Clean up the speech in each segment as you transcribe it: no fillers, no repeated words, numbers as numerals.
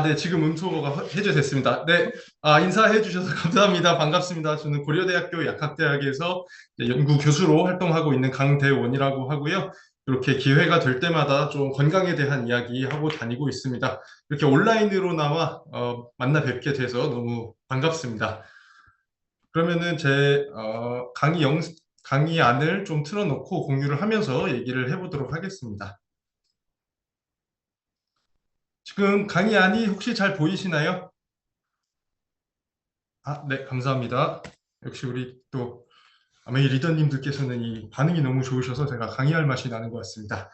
네, 지금 음소거가 해제됐습니다. 네, 인사해 주셔서 감사합니다. 반갑습니다. 저는 고려대학교 약학대학에서 이제 연구 교수로 활동하고 있는 강대원이라고 하고요. 이렇게 기회가 될 때마다 좀 건강에 대한 이야기하고 다니고 있습니다. 이렇게 온라인으로나마 만나 뵙게 돼서 너무 반갑습니다. 그러면은 제 강의 안을 좀 틀어놓고 공유를 하면서 얘기를 해보도록 하겠습니다. 지금 강의 안이 혹시 잘 보이시나요? 네, 감사합니다. 역시 우리 또 아마 이 리더님들께서는 이 반응이 너무 좋으셔서 제가 강의할 맛이 나는 것 같습니다.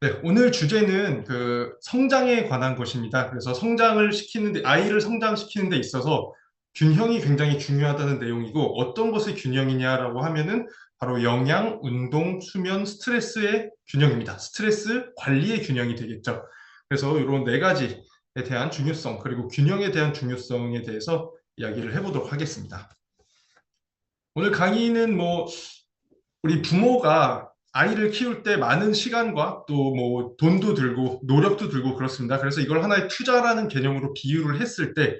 네, 오늘 주제는 그 성장에 관한 것입니다. 그래서 아이를 성장시키는 데 있어서 균형이 굉장히 중요하다는 내용이고 어떤 것의 균형이냐라고 하면은 바로 영양, 운동, 수면, 스트레스의 균형입니다. 스트레스 관리의 균형이 되겠죠. 그래서 이런 네 가지에 대한 중요성, 그리고 균형에 대한 중요성에 대해서 이야기를 해보도록 하겠습니다. 오늘 강의는 우리 부모가 아이를 키울 때 많은 시간과 또 돈도 들고 노력도 들고 그렇습니다. 그래서 이걸 하나의 투자라는 개념으로 비유를 했을 때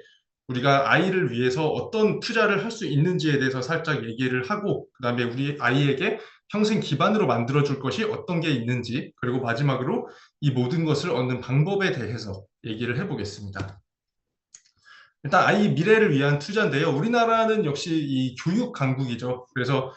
우리가 아이를 위해서 어떤 투자를 할 수 있는지에 대해서 살짝 얘기를 하고 그다음에 우리 아이에게 평생 기반으로 만들어줄 것이 어떤 게 있는지 그리고 마지막으로 이 모든 것을 얻는 방법에 대해서 얘기를 해보겠습니다. 일단 아이 미래를 위한 투자인데요. 우리나라는 역시 이 교육 강국이죠. 그래서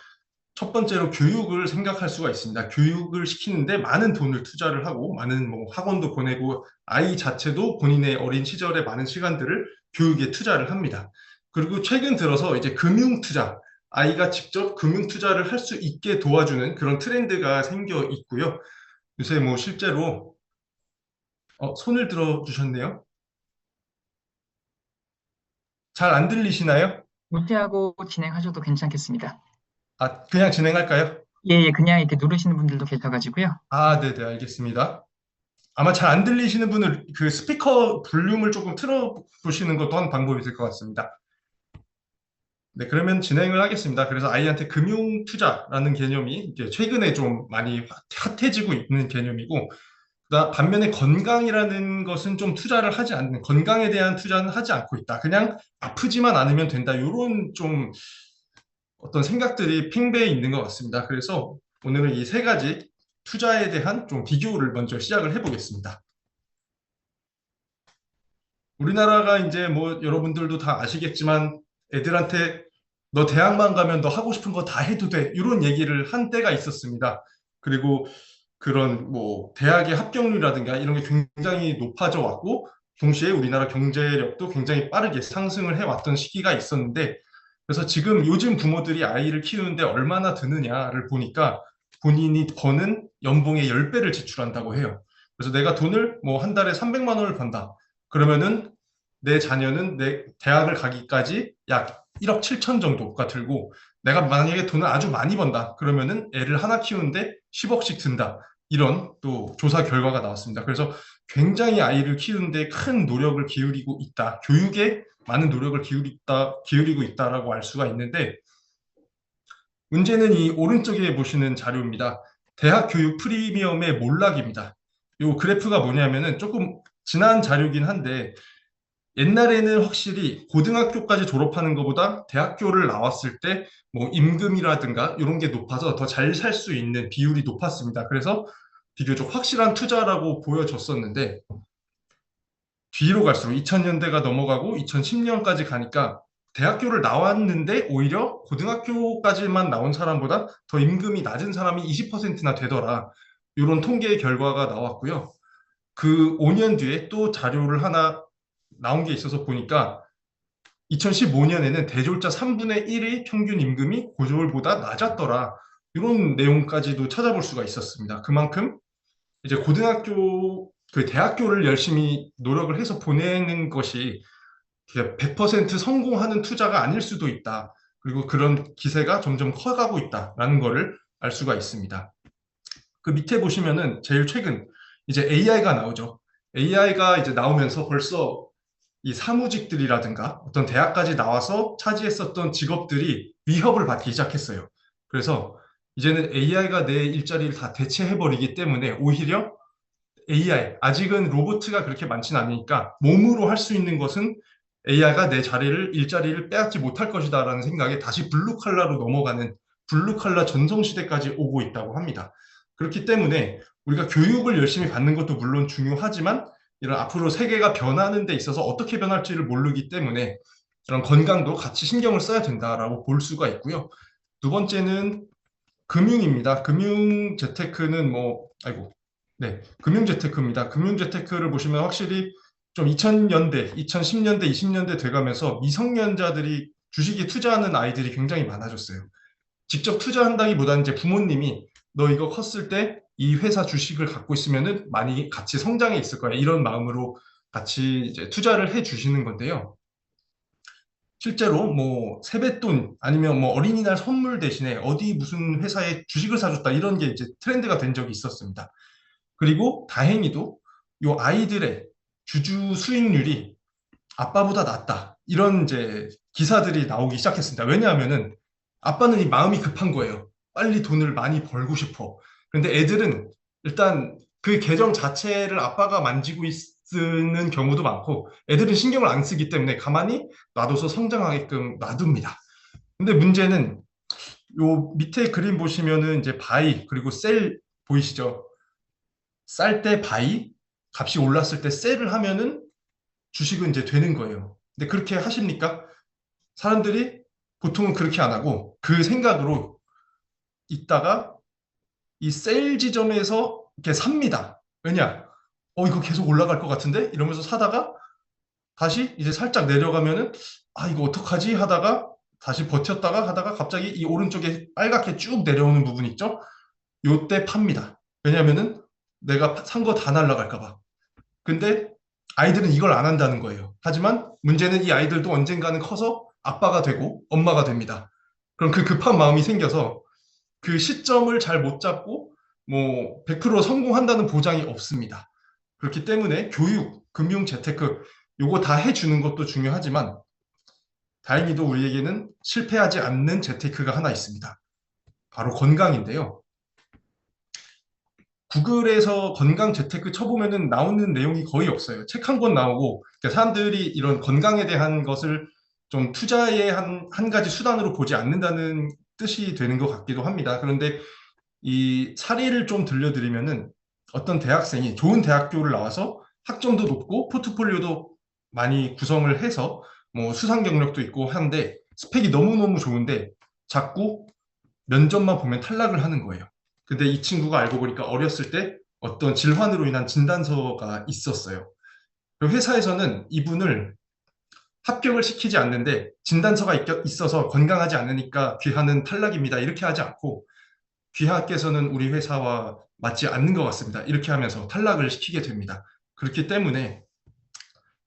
첫 번째로 교육을 생각할 수가 있습니다. 교육을 시키는데 많은 돈을 투자를 하고 많은 학원도 보내고 아이 자체도 본인의 어린 시절에 많은 시간들을 교육에 투자를 합니다. 그리고 최근 들어서 이제 금융 투자, 아이가 직접 금융 투자를 할 수 있게 도와주는 그런 트렌드가 생겨 있고요. 요새 실제로 손을 들어 주셨네요. 잘 안 들리시나요? 무시하고 진행하셔도 괜찮겠습니다. 그냥 진행할까요? 예, 예, 그냥 이렇게 누르시는 분들도 계셔가지고요. 네네, 알겠습니다. 아마 잘 안 들리시는 분은 그 스피커 볼륨을 조금 틀어보시는 것도 한 방법이 될 것 같습니다. 네, 그러면 진행을 하겠습니다. 그래서 아이한테 금융 투자라는 개념이 이제 최근에 좀 많이 핫해지고 있는 개념이고, 반면에 건강이라는 것은 좀 건강에 대한 투자는 하지 않고 있다. 그냥 아프지만 않으면 된다. 이런 좀 어떤 생각들이 팽배해 있는 것 같습니다. 그래서 오늘은 이 세 가지 투자에 대한 좀 비교를 먼저 시작을 해보겠습니다. 우리나라가 이제 여러분들도 다 아시겠지만 애들한테 너 대학만 가면 너 하고 싶은 거 다 해도 돼. 이런 얘기를 한 때가 있었습니다. 그리고 그런 대학의 합격률이라든가 이런 게 굉장히 높아져 왔고 동시에 우리나라 경제력도 굉장히 빠르게 상승을 해왔던 시기가 있었는데 그래서 지금 요즘 부모들이 아이를 키우는데 얼마나 드느냐를 보니까 본인이 버는 연봉의 10배를 지출한다고 해요. 그래서 내가 돈을 한 달에 300만 원을 번다. 그러면은 내 자녀는 내 대학을 가기까지 약 1억 7천 정도가 들고 내가 만약에 돈을 아주 많이 번다. 그러면은 애를 하나 키우는데 10억씩 든다. 이런 또 조사 결과가 나왔습니다. 그래서 굉장히 아이를 키우는데 큰 노력을 기울이고 있다. 교육에 많은 노력을 기울이고 있다라고 알 수가 있는데 문제는 이 오른쪽에 보시는 자료입니다. 대학 교육 프리미엄의 몰락입니다. 이 그래프가 뭐냐면은 조금 지난 자료긴 한데 옛날에는 확실히 고등학교까지 졸업하는 것보다 대학교를 나왔을 때 임금이라든가 이런 게 높아서 더 잘 살 수 있는 비율이 높았습니다. 그래서 비교적 확실한 투자라고 보여졌었는데 뒤로 갈수록 2000년대가 넘어가고 2010년까지 가니까 대학교를 나왔는데 오히려 고등학교까지만 나온 사람보다 더 임금이 낮은 사람이 20%나 되더라. 이런 통계 결과가 나왔고요. 그 5년 뒤에 또 자료를 하나 나온 게 있어서 보니까 2015년에는 대졸자 3분의 1의 평균 임금이 고졸보다 낮았더라. 이런 내용까지도 찾아볼 수가 있었습니다. 그만큼 이제 그 대학교를 열심히 노력을 해서 보내는 것이 100% 성공하는 투자가 아닐 수도 있다. 그리고 그런 기세가 점점 커가고 있다라는 거를 알 수가 있습니다. 그 밑에 보시면은 제일 최근 이제 AI가 나오죠. AI가 이제 나오면서 벌써 이 사무직들이라든가 어떤 대학까지 나와서 차지했었던 직업들이 위협을 받기 시작했어요. 그래서 이제는 AI가 내 일자리를 다 대체해버리기 때문에 오히려 AI, 아직은 로봇가 그렇게 많지는 않으니까 몸으로 할 수 있는 것은 AI가 내 일자리를 빼앗지 못할 것이다라는 생각에 다시 블루 칼라로 넘어가는 블루 칼라 전성시대까지 오고 있다고 합니다. 그렇기 때문에 우리가 교육을 열심히 받는 것도 물론 중요하지만 이런 앞으로 세계가 변하는 데 있어서 어떻게 변할지를 모르기 때문에 이런 건강도 같이 신경을 써야 된다라고 볼 수가 있고요. 두 번째는 금융입니다. 금융 재테크는 네, 금융 재테크입니다. 금융 재테크를 보시면 확실히 좀 2000년대, 2010년대, 20년대 돼가면서 미성년자들이 주식에 투자하는 아이들이 굉장히 많아졌어요. 직접 투자한다기보다는 이제 부모님이 너 이거 컸을 때 이 회사 주식을 갖고 있으면은 많이 같이 성장해 있을 거야. 이런 마음으로 같이 이제 투자를 해 주시는 건데요. 실제로 뭐 세뱃돈 아니면 뭐 어린이날 선물 대신에 어디 무슨 회사에 주식을 사줬다 이런 게 이제 트렌드가 된 적이 있었습니다. 그리고 다행히도 요 아이들의 주주 수익률이 아빠보다 낫다. 이런 이제 기사들이 나오기 시작했습니다. 왜냐하면은 아빠는 이 마음이 급한 거예요. 빨리 돈을 많이 벌고 싶어. 그런데 애들은 일단 그 계정 자체를 아빠가 만지고 있는 경우도 많고 애들은 신경을 안 쓰기 때문에 가만히 놔둬서 성장하게끔 놔둡니다. 근데 문제는 요 밑에 그림 보시면은 이제 바이 그리고 셀 보이시죠? 쌀 때 바이 값이 올랐을 때 셀을 하면은 주식은 이제 되는 거예요. 근데 그렇게 하십니까? 사람들이 보통은 그렇게 안 하고 그 생각으로 있다가 이 세일 지점에서 이렇게 삽니다. 왜냐? 이거 계속 올라갈 것 같은데? 이러면서 사다가 다시 이제 살짝 내려가면은 이거 어떡하지? 하다가 다시 버텼다가 하다가 갑자기 이 오른쪽에 빨갛게 쭉 내려오는 부분 있죠? 요때 팝니다. 왜냐면은 내가 산 거 다 날라갈까 봐. 근데 아이들은 이걸 안 한다는 거예요. 하지만 문제는 이 아이들도 언젠가는 커서 아빠가 되고 엄마가 됩니다. 그럼 그 급한 마음이 생겨서 그 시점을 잘 못 잡고 뭐 100% 성공한다는 보장이 없습니다. 그렇기 때문에 교육, 금융, 재테크 요거 다 해주는 것도 중요하지만 다행히도 우리에게는 실패하지 않는 재테크가 하나 있습니다. 바로 건강인데요. 구글에서 건강 재테크 쳐보면은 나오는 내용이 거의 없어요. 책 한 권 나오고 그러니까 사람들이 이런 건강에 대한 것을 좀 투자의 한 가지 수단으로 보지 않는다는 뜻이 되는 것 같기도 합니다. 그런데 이 사례를 좀 들려드리면은 어떤 대학생이 좋은 대학교를 나와서 학점도 높고 포트폴리오도 많이 구성을 해서 뭐 수상 경력도 있고 한데 스펙이 너무너무 좋은데 자꾸 면접만 보면 탈락을 하는 거예요. 근데 이 친구가 알고 보니까 어렸을 때 어떤 질환으로 인한 진단서가 있었어요. 그 회사에서는 이분을 합격을 시키지 않는데 진단서가 있어서 건강하지 않으니까 귀하는 탈락입니다. 이렇게 하지 않고 귀하께서는 우리 회사와 맞지 않는 것 같습니다. 이렇게 하면서 탈락을 시키게 됩니다. 그렇기 때문에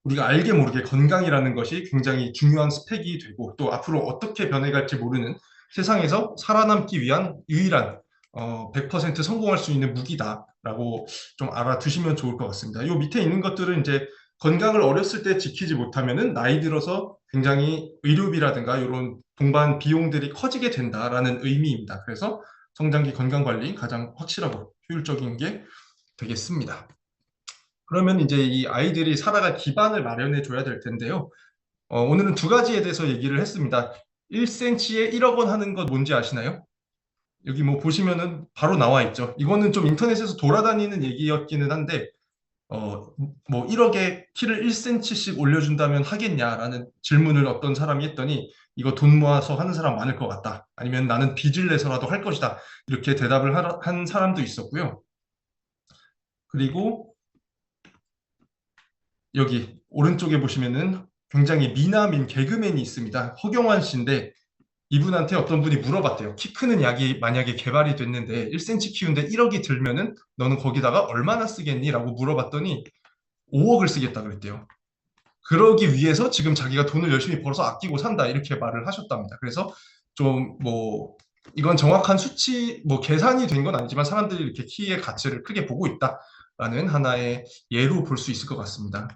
우리가 알게 모르게 건강이라는 것이 굉장히 중요한 스펙이 되고 또 앞으로 어떻게 변해갈지 모르는 세상에서 살아남기 위한 유일한 100% 성공할 수 있는 무기다라고 좀 알아두시면 좋을 것 같습니다. 요 밑에 있는 것들은 이제 건강을 어렸을 때 지키지 못하면은 나이 들어서 굉장히 의료비라든가 이런 동반 비용들이 커지게 된다라는 의미입니다. 그래서 성장기 건강 관리 가장 확실하고 효율적인 게 되겠습니다. 그러면 이제 이 아이들이 살아갈 기반을 마련해 줘야 될 텐데요. 오늘은 두 가지에 대해서 얘기를 했습니다. 1cm에 1억 원 하는 것 뭔지 아시나요? 여기 뭐 보시면은 바로 나와 있죠. 이거는 좀 인터넷에서 돌아다니는 얘기였기는 한데, 뭐 1억에 키를 1cm씩 올려준다면 하겠냐라는 질문을 어떤 사람이 했더니 이거 돈 모아서 하는 사람 많을 것 같다. 아니면 나는 빚을 내서라도 할 것이다. 이렇게 대답을 한 사람도 있었고요. 그리고 여기 오른쪽에 보시면은 굉장히 미남인 개그맨이 있습니다. 허경환 씨인데 이분한테 어떤 분이 물어봤대요. 키 크는 약이 만약에 개발이 됐는데 1cm 키우는데 1억이 들면은 너는 거기다가 얼마나 쓰겠니? 라고 물어봤더니 5억을 쓰겠다 그랬대요. 그러기 위해서 지금 자기가 돈을 열심히 벌어서 아끼고 산다 이렇게 말을 하셨답니다. 그래서 좀 뭐 이건 정확한 수치 뭐 계산이 된 건 아니지만 사람들이 이렇게 키의 가치를 크게 보고 있다라는 하나의 예로 볼 수 있을 것 같습니다.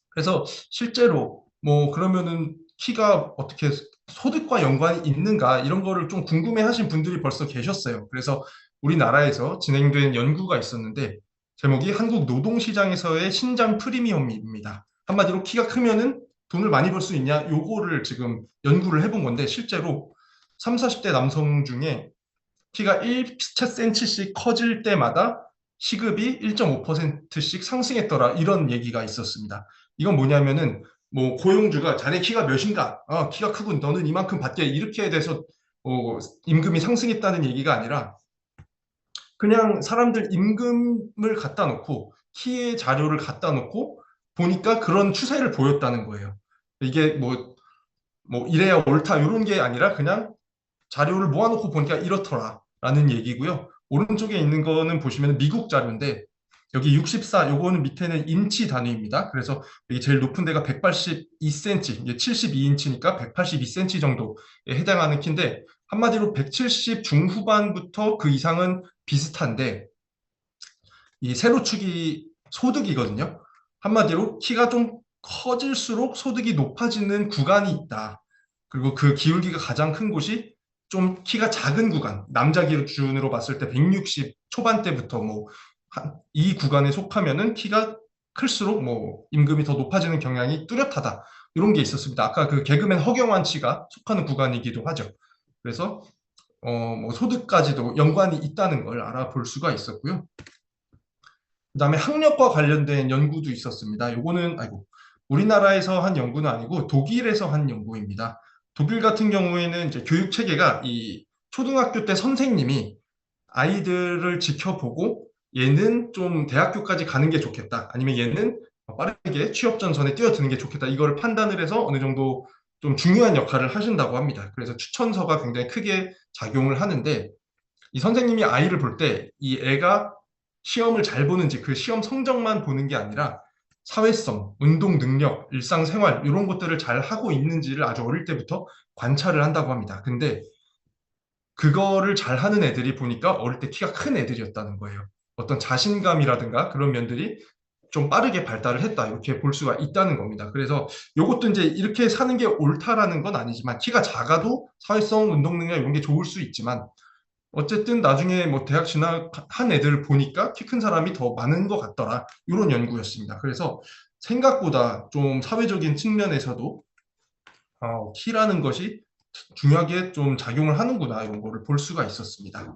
그래서 실제로 뭐 그러면은 키가 어떻게 소득과 연관이 있는가 이런 거를 좀 궁금해 하신 분들이 벌써 계셨어요. 그래서 우리나라에서 진행된 연구가 있었는데 제목이 한국 노동시장에서의 신장 프리미엄입니다. 한마디로 키가 크면은 돈을 많이 벌 수 있냐? 요거를 지금 연구를 해본 건데 실제로 3, 40대 남성 중에 키가 1cm씩 커질 때마다 시급이 1.5%씩 상승했더라. 이런 얘기가 있었습니다. 이건 뭐냐면은 뭐 고용주가 자네 키가 몇인가? 키가 크군. 너는 이만큼 받게. 이렇게 돼서 임금이 상승했다는 얘기가 아니라 그냥 사람들 임금을 갖다 놓고 키의 자료를 갖다 놓고 보니까 그런 추세를 보였다는 거예요. 이게 뭐 이래야 옳다 이런 게 아니라 그냥 자료를 모아놓고 보니까 이렇더라라는 얘기고요. 오른쪽에 있는 거는 보시면 미국 자료인데 여기 64, 요거는 밑에는 인치 단위입니다. 그래서 여기 제일 높은 데가 182cm, 이게 72인치니까 182cm 정도에 해당하는 키인데 한마디로 170 중후반부터 그 이상은 비슷한데 이 세로축이 소득이거든요. 한마디로 키가 좀 커질수록 소득이 높아지는 구간이 있다. 그리고 그 기울기가 가장 큰 곳이 좀 키가 작은 구간, 남자 기준으로 봤을 때 160 초반대부터 이 구간에 속하면은 키가 클수록 임금이 더 높아지는 경향이 뚜렷하다. 이런 게 있었습니다. 아까 그 개그맨 허경환 씨가 속하는 구간이기도 하죠. 그래서 소득까지도 연관이 있다는 걸 알아볼 수가 있었고요. 그다음에 학력과 관련된 연구도 있었습니다. 요거는 우리나라에서 한 연구는 아니고 독일에서 한 연구입니다. 독일 같은 경우에는 이제 교육 체계가 이 초등학교 때 선생님이 아이들을 지켜보고 얘는 좀 대학교까지 가는 게 좋겠다. 아니면 얘는 빠르게 취업 전선에 뛰어드는 게 좋겠다. 이걸 판단을 해서 어느 정도 좀 중요한 역할을 하신다고 합니다. 그래서 추천서가 굉장히 크게 작용을 하는데 이 선생님이 아이를 볼 때 이 애가 시험을 잘 보는지 그 시험 성적만 보는 게 아니라 사회성, 운동 능력, 일상생활 이런 것들을 잘 하고 있는지를 아주 어릴 때부터 관찰을 한다고 합니다. 근데 그거를 잘 하는 애들이 보니까 어릴 때 키가 큰 애들이었다는 거예요. 어떤 자신감이라든가 그런 면들이 좀 빠르게 발달을 했다 이렇게 볼 수가 있다는 겁니다. 그래서 이것도 이제 이렇게 사는 게 옳다라는 건 아니지만 키가 작아도 사회성, 운동 능력 이런 게 좋을 수 있지만 어쨌든 나중에 뭐 대학 진학한 애들 보니까 키 큰 사람이 더 많은 것 같더라. 이런 연구였습니다. 그래서 생각보다 좀 사회적인 측면에서도 키라는 것이 중요하게 좀 작용을 하는구나 이런 거를 볼 수가 있었습니다.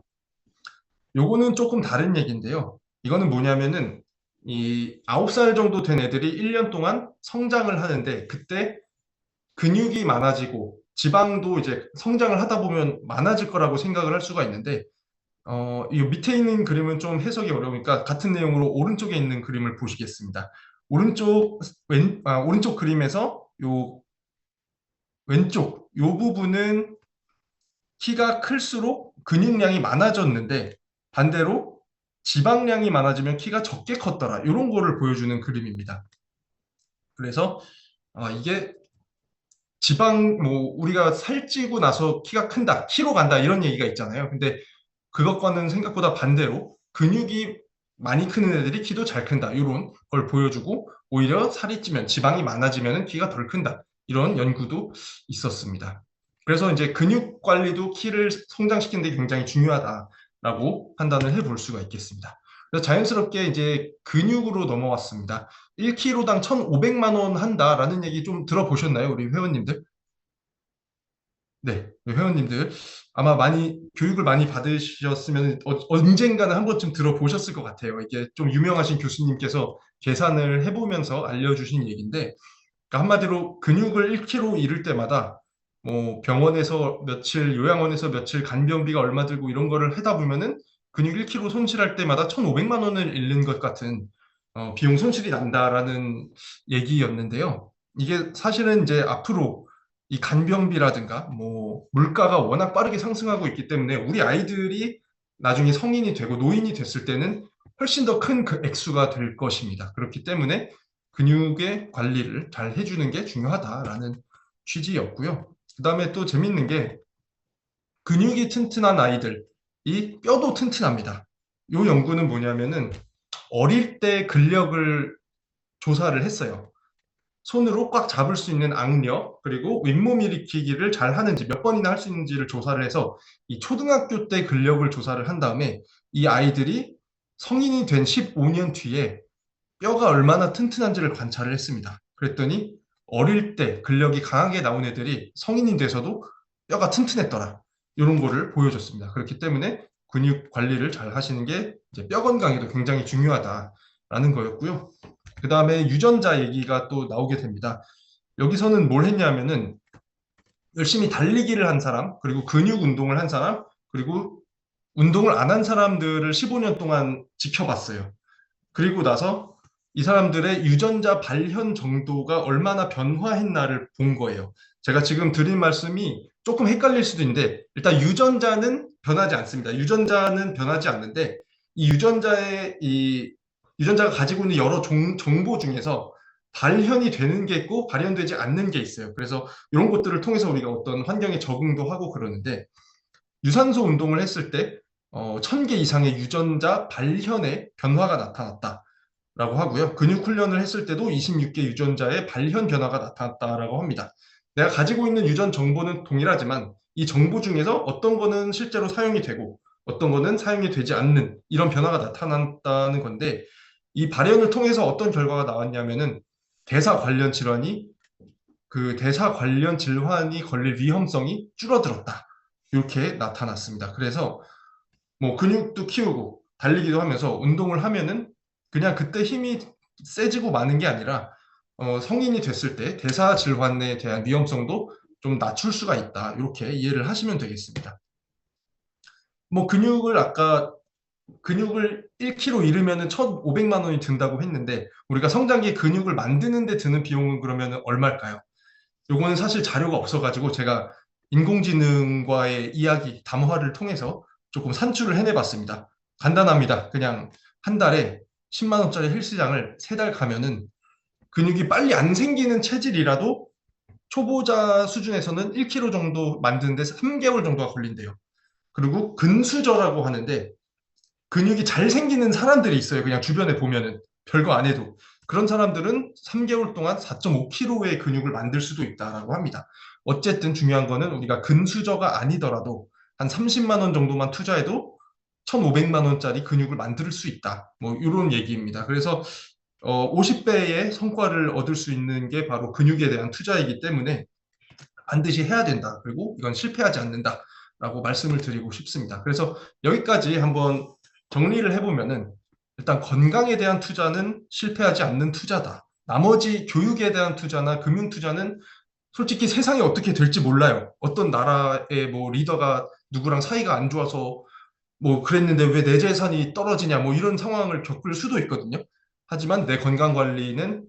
요거는 조금 다른 얘기인데요. 이거는 뭐냐면은 이 9살 정도 된 애들이 1년 동안 성장을 하는데 그때 근육이 많아지고 지방도 이제 성장을 하다 보면 많아질 거라고 생각을 할 수가 있는데 이 밑에 있는 그림은 좀 해석이 어려우니까 같은 내용으로 오른쪽에 있는 그림을 보시겠습니다. 오른쪽 그림에서 요 왼쪽 요 부분은 키가 클수록 근육량이 많아졌는데 반대로 지방량이 많아지면 키가 적게 컸더라. 이런 거를 보여주는 그림입니다. 그래서 이게 지방 우리가 살찌고 나서 키가 큰다, 키로 간다 이런 얘기가 있잖아요. 근데 그것과는 생각보다 반대로 근육이 많이 크는 애들이 키도 잘 큰다. 이런 걸 보여주고 오히려 살이 찌면 지방이 많아지면 키가 덜 큰다. 이런 연구도 있었습니다. 그래서 이제 근육 관리도 키를 성장시키는 데 굉장히 중요하다라고 판단을 해볼 수가 있겠습니다. 그래서 자연스럽게 이제 근육으로 넘어왔습니다. 1kg당 1,500만 원 한다라는 얘기 좀 들어보셨나요? 우리 회원님들? 네, 회원님들 아마 많이 교육을 많이 받으셨으면 언젠가는 한 번쯤 들어보셨을 것 같아요. 이게 좀 유명하신 교수님께서 계산을 해보면서 알려주신 얘기인데, 그러니까 한마디로 근육을 1kg 잃을 때마다 뭐 병원에서 며칠, 요양원에서 며칠 간병비가 얼마 들고 이런 거를 하다 보면은 근육 1kg 손실할 때마다 1,500만 원을 잃는 것 같은 비용 손실이 난다라는 얘기였는데요. 이게 사실은 이제 앞으로 이 간병비라든가 뭐 물가가 워낙 빠르게 상승하고 있기 때문에 우리 아이들이 나중에 성인이 되고 노인이 됐을 때는 훨씬 더 큰 그 액수가 될 것입니다. 그렇기 때문에 근육의 관리를 잘 해주는 게 중요하다라는 취지였고요. 그 다음에 또 재밌는 게 근육이 튼튼한 아이들이 뼈도 튼튼합니다. 이 연구는 뭐냐면은 어릴 때 근력을 조사를 했어요. 손으로 꽉 잡을 수 있는 악력, 그리고 윗몸 일으키기를 잘 하는지 몇 번이나 할 수 있는지를 조사를 해서 이 초등학교 때 근력을 조사를 한 다음에 이 아이들이 성인이 된 15년 뒤에 뼈가 얼마나 튼튼한지를 관찰을 했습니다. 그랬더니 어릴 때 근력이 강하게 나온 애들이 성인이 돼서도 뼈가 튼튼했더라. 이런 거를 보여줬습니다. 그렇기 때문에 근육 관리를 잘 하시는 게 이제 뼈 건강에도 굉장히 중요하다라는 거였고요. 그 다음에 유전자 얘기가 또 나오게 됩니다. 여기서는 뭘 했냐면은 열심히 달리기를 한 사람, 그리고 근육 운동을 한 사람, 그리고 운동을 안 한 사람들을 15년 동안 지켜봤어요. 그리고 나서 이 사람들의 유전자 발현 정도가 얼마나 변화했나를 본 거예요. 제가 지금 드린 말씀이 조금 헷갈릴 수도 있는데, 일단 유전자는 변하지 않습니다. 유전자는 변하지 않는데, 이 유전자가 가지고 있는 여러 정보 중에서 발현이 되는 게 있고 발현되지 않는 게 있어요. 그래서 이런 것들을 통해서 우리가 어떤 환경에 적응도 하고 그러는데, 유산소 운동을 했을 때 1000개 이상의 유전자 발현의 변화가 나타났다라고 하고요. 근육 훈련을 했을 때도 26개 유전자의 발현 변화가 나타났다라고 합니다. 내가 가지고 있는 유전 정보는 동일하지만 이 정보 중에서 어떤 거는 실제로 사용이 되고 어떤 거는 사용이 되지 않는 이런 변화가 나타났다는 건데, 이 발현을 통해서 어떤 결과가 나왔냐면은 대사 관련 질환이 대사 관련 질환이 걸릴 위험성이 줄어들었다. 이렇게 나타났습니다. 그래서 뭐 근육도 키우고 달리기도 하면서 운동을 하면은 그냥 그때 힘이 세지고 마는 게 아니라 성인이 됐을 때 대사 질환에 대한 위험성도 좀 낮출 수가 있다. 이렇게 이해를 하시면 되겠습니다. 뭐 아까 근육을 1kg 잃으면 1,500만 원이 든다고 했는데, 우리가 성장기 근육을 만드는 데 드는 비용은 그러면 얼마일까요? 요거는 사실 자료가 없어가지고 제가 인공지능과의 이야기, 담화를 통해서 조금 산출을 해내봤습니다. 간단합니다. 그냥 한 달에 10만 원짜리 헬스장을 3달 가면은 근육이 빨리 안 생기는 체질이라도 초보자 수준에서는 1kg 정도 만드는데 3개월 정도가 걸린대요. 그리고 근수저라고 하는데 근육이 잘 생기는 사람들이 있어요. 그냥 주변에 보면은 별거 안 해도. 그런 사람들은 3개월 동안 4.5kg의 근육을 만들 수도 있다라고 합니다. 어쨌든 중요한 거는 우리가 근수저가 아니더라도 한 30만 원 정도만 투자해도 1,500만 원짜리 근육을 만들 수 있다. 뭐 이런 얘기입니다. 그래서 50배의 성과를 얻을 수 있는 게 바로 근육에 대한 투자이기 때문에 반드시 해야 된다. 그리고 이건 실패하지 않는다라고 말씀을 드리고 싶습니다. 그래서 여기까지 한번 정리를 해보면은, 일단 건강에 대한 투자는 실패하지 않는 투자다. 나머지 교육에 대한 투자나 금융 투자는 솔직히 세상이 어떻게 될지 몰라요. 어떤 나라의 뭐 리더가 누구랑 사이가 안 좋아서 뭐 그랬는데 왜 내 재산이 떨어지냐 뭐 이런 상황을 겪을 수도 있거든요. 하지만 내 건강 관리는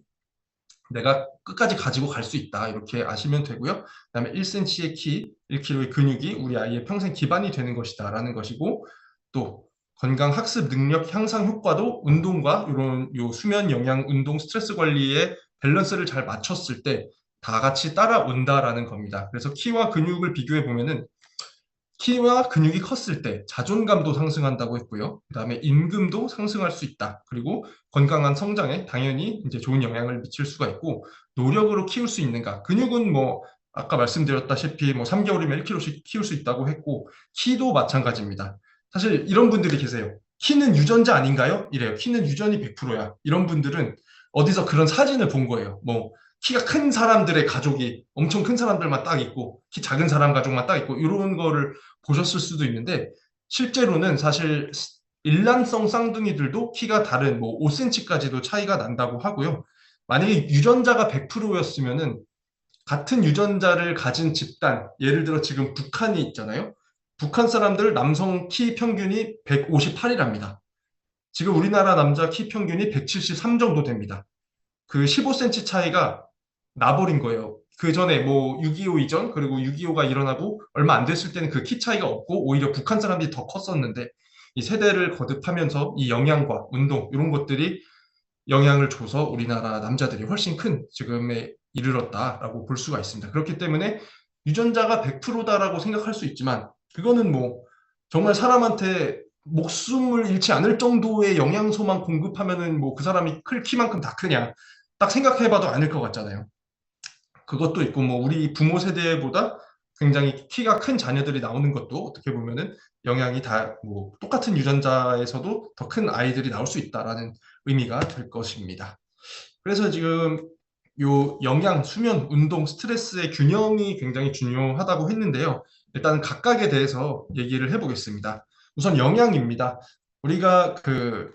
내가 끝까지 가지고 갈 수 있다. 이렇게 아시면 되고요. 그다음에 1cm의 키, 1kg의 근육이 우리 아이의 평생 기반이 되는 것이다라는 것이고, 또 건강 학습 능력 향상 효과도 운동과 이런 수면 영양 운동 스트레스 관리의 밸런스를 잘 맞췄을 때 다 같이 따라온다라는 겁니다. 그래서 키와 근육을 비교해 보면은 키와 근육이 컸을 때 자존감도 상승한다고 했고요. 그다음에 임금도 상승할 수 있다. 그리고 건강한 성장에 당연히 이제 좋은 영향을 미칠 수가 있고, 노력으로 키울 수 있는가? 근육은 뭐 아까 말씀드렸다시피 뭐 3개월이면 1kg씩 키울 수 있다고 했고, 키도 마찬가지입니다. 사실 이런 분들이 계세요. 키는 유전자 아닌가요? 이래요. 키는 유전이 100%야. 이런 분들은 어디서 그런 사진을 본 거예요. 뭐 키가 큰 사람들의 가족이 엄청 큰 사람들만 딱 있고 키 작은 사람 가족만 딱 있고 이런 거를 보셨을 수도 있는데, 실제로는 사실 일란성 쌍둥이들도 키가 다른 뭐 5cm까지도 차이가 난다고 하고요. 만약에 유전자가 100%였으면은 같은 유전자를 가진 집단, 예를 들어 지금 북한이 있잖아요. 북한 사람들 남성 키 평균이 158이랍니다. 지금 우리나라 남자 키 평균이 173 정도 됩니다. 그 15cm 차이가 나버린 거예요. 그 전에 뭐 6.25 이전, 그리고 6.25가 일어나고 얼마 안 됐을 때는 그 키 차이가 없고 오히려 북한 사람들이 더 컸었는데, 이 세대를 거듭하면서 이 영양과 운동 이런 것들이 영향을 줘서 우리나라 남자들이 훨씬 큰 지금에 이르렀다라고 볼 수가 있습니다. 그렇기 때문에 유전자가 100%다라고 생각할 수 있지만, 그거는 뭐 정말 사람한테 목숨을 잃지 않을 정도의 영양소만 공급하면은 뭐 그 사람이 클 키만큼 다 크냐, 딱 생각해봐도 아닐 것 같잖아요. 그것도 있고 뭐 우리 부모 세대보다 굉장히 키가 큰 자녀들이 나오는 것도 어떻게 보면은 영향이 다 뭐 똑같은 유전자에서도 더 큰 아이들이 나올 수 있다라는 의미가 될 것입니다. 그래서 지금 요 영양, 수면, 운동, 스트레스의 균형이 굉장히 중요하다고 했는데요. 일단 각각에 대해서 얘기를 해보겠습니다. 우선 영양입니다. 우리가 그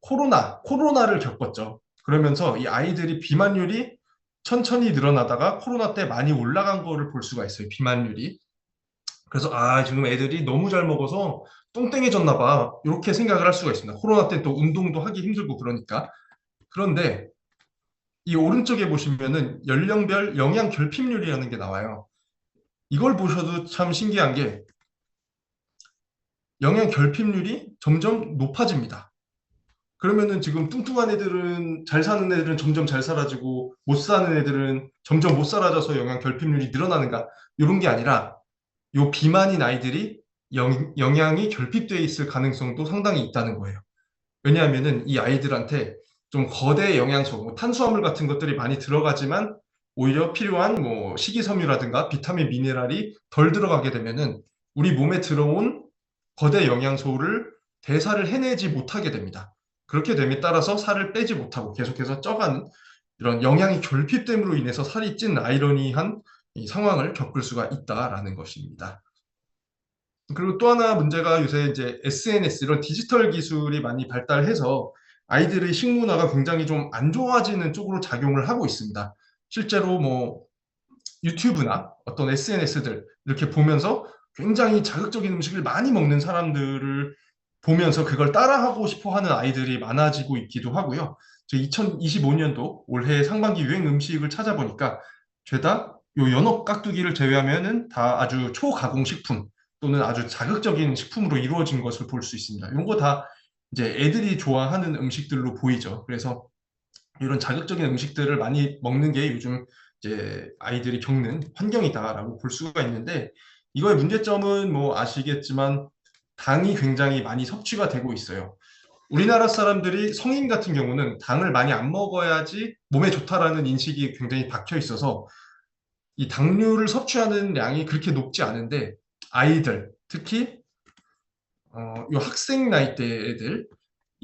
코로나를 겪었죠. 그러면서 이 아이들이 비만율이 천천히 늘어나다가 코로나 때 많이 올라간 거를 볼 수가 있어요. 비만율이. 그래서 지금 애들이 너무 잘 먹어서 뚱땡해졌나 봐. 이렇게 생각을 할 수가 있습니다. 코로나 때 또 운동도 하기 힘들고 그러니까. 그런데 이 오른쪽에 보시면은 연령별 영양 결핍률이라는 게 나와요. 이걸 보셔도 참 신기한 게 영양 결핍률이 점점 높아집니다. 그러면은 지금 뚱뚱한 애들은 잘 사는 애들은 점점 잘 살아지고 못 사는 애들은 점점 못 살아져서 영양 결핍률이 늘어나는가? 이런 게 아니라 요 비만인 아이들이 영양이 결핍되어 있을 가능성도 상당히 있다는 거예요. 왜냐하면은 이 아이들한테 좀 거대 영양소, 뭐 탄수화물 같은 것들이 많이 들어가지만 오히려 필요한 뭐 식이섬유라든가 비타민, 미네랄이 덜 들어가게 되면은 우리 몸에 들어온 거대 영양소를 대사를 해내지 못하게 됩니다. 그렇게 됨에 따라서 살을 빼지 못하고 계속해서 쪄가는 이런 영양이 결핍됨으로 인해서 살이 찐 아이러니한 이 상황을 겪을 수가 있다라는 것입니다. 그리고 또 하나 문제가 요새 이제 SNS 이런 디지털 기술이 많이 발달해서 아이들의 식문화가 굉장히 좀 안 좋아지는 쪽으로 작용을 하고 있습니다. 실제로 뭐 유튜브나 어떤 SNS들 이렇게 보면서 굉장히 자극적인 음식을 많이 먹는 사람들을 보면서 그걸 따라하고 싶어 하는 아이들이 많아지고 있기도 하고요. 저 2025년도 올해 상반기 유행 음식을 찾아보니까 죄다 요 연어 깍두기를 제외하면은 다 아주 초가공 식품 또는 아주 자극적인 식품으로 이루어진 것을 볼 수 있습니다. 이런 거 다 이제 애들이 좋아하는 음식들로 보이죠. 그래서 이런 자극적인 음식들을 많이 먹는 게 요즘 이제 아이들이 겪는 환경이다라고 볼 수가 있는데 이거의 문제점은 뭐 아시겠지만 당이 굉장히 많이 섭취가 되고 있어요. 우리나라 사람들이 성인 같은 경우는 당을 많이 안 먹어야지 몸에 좋다라는 인식이 굉장히 박혀 있어서 이 당류를 섭취하는 양이 그렇게 높지 않은데 아이들, 특히 요 학생 나이대 애들,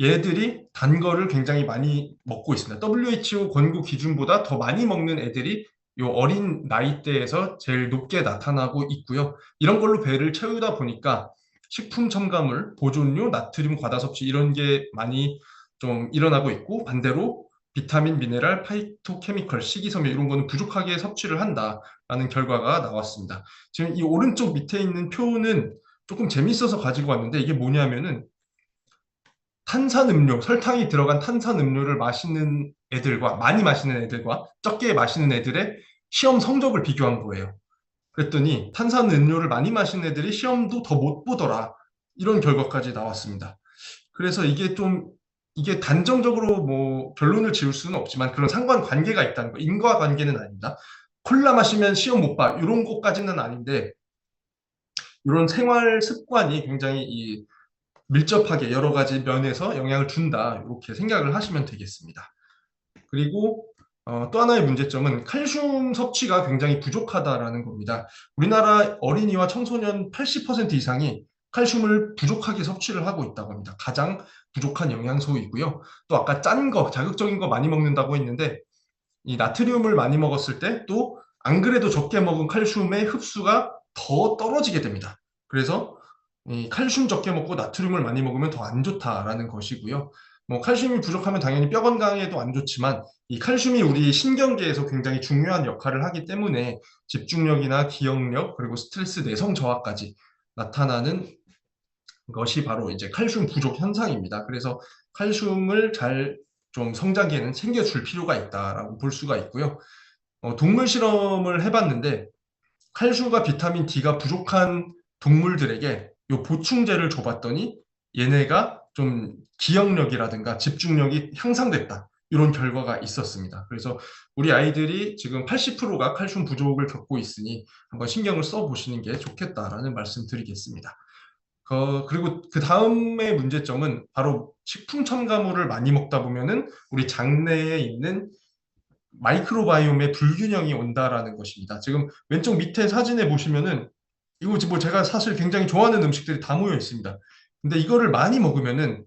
얘들이 단 거를 굉장히 많이 먹고 있습니다. WHO 권고 기준보다 더 많이 먹는 애들이 요 어린 나이대에서 제일 높게 나타나고 있고요. 이런 걸로 배를 채우다 보니까 식품 첨가물, 보존료, 나트륨 과다 섭취 이런 게 많이 좀 일어나고 있고 반대로 비타민, 미네랄, 파이토케미컬, 식이섬유 이런 거는 부족하게 섭취를 한다라는 결과가 나왔습니다. 지금 이 오른쪽 밑에 있는 표는 조금 재밌어서 가지고 왔는데 이게 뭐냐면은 탄산음료, 설탕이 들어간 탄산음료를 마시는 애들과 많이 마시는 애들과 적게 마시는 애들의 시험 성적을 비교한 거예요. 그랬더니 탄산음료를 많이 마시는 애들이 시험도 더 못 보더라. 이런 결과까지 나왔습니다. 그래서 이게 단정적으로 뭐 결론을 지을 수는 없지만 그런 상관관계가 있다는 거. 인과관계는 아닙니다. 콜라 마시면 시험 못 봐. 이런 것까지는 아닌데 이런 생활 습관이 굉장히 밀접하게 여러 가지 면에서 영향을 준다. 이렇게 생각을 하시면 되겠습니다. 그리고 또 하나의 문제점은 칼슘 섭취가 굉장히 부족하다라는 겁니다. 우리나라 어린이와 청소년 80% 이상이 칼슘을 부족하게 섭취를 하고 있다고 합니다. 가장 부족한 영양소이고요. 또 아까 짠 거, 자극적인 거 많이 먹는다고 했는데 이 나트륨을 많이 먹었을 때 또 안 그래도 적게 먹은 칼슘의 흡수가 더 떨어지게 됩니다. 그래서 이 칼슘 적게 먹고 나트륨을 많이 먹으면 더 안 좋다라는 것이고요. 뭐 칼슘이 부족하면 당연히 뼈 건강에도 안 좋지만 이 칼슘이 우리 신경계에서 굉장히 중요한 역할을 하기 때문에 집중력이나 기억력 그리고 스트레스 내성 저하까지 나타나는 것이 바로 이제 칼슘 부족 현상입니다. 그래서 칼슘을 잘 좀 성장기에는 챙겨줄 필요가 있다라고 볼 수가 있고요. 동물 실험을 해봤는데 칼슘과 비타민 D가 부족한 동물들에게 요 보충제를 줘봤더니 얘네가 좀 기억력이라든가 집중력이 향상됐다. 이런 결과가 있었습니다. 그래서 우리 아이들이 지금 80%가 칼슘 부족을 겪고 있으니 한번 신경을 써 보시는 게 좋겠다라는 말씀 드리겠습니다. 그리고 그 다음의 문제점은 바로 식품 첨가물을 많이 먹다 보면은 우리 장내에 있는 마이크로바이옴의 불균형이 온다라는 것입니다. 지금 왼쪽 밑에 사진에 보시면은 이거 뭐 제가 사실 굉장히 좋아하는 음식들이 다 모여 있습니다. 근데 이거를 많이 먹으면은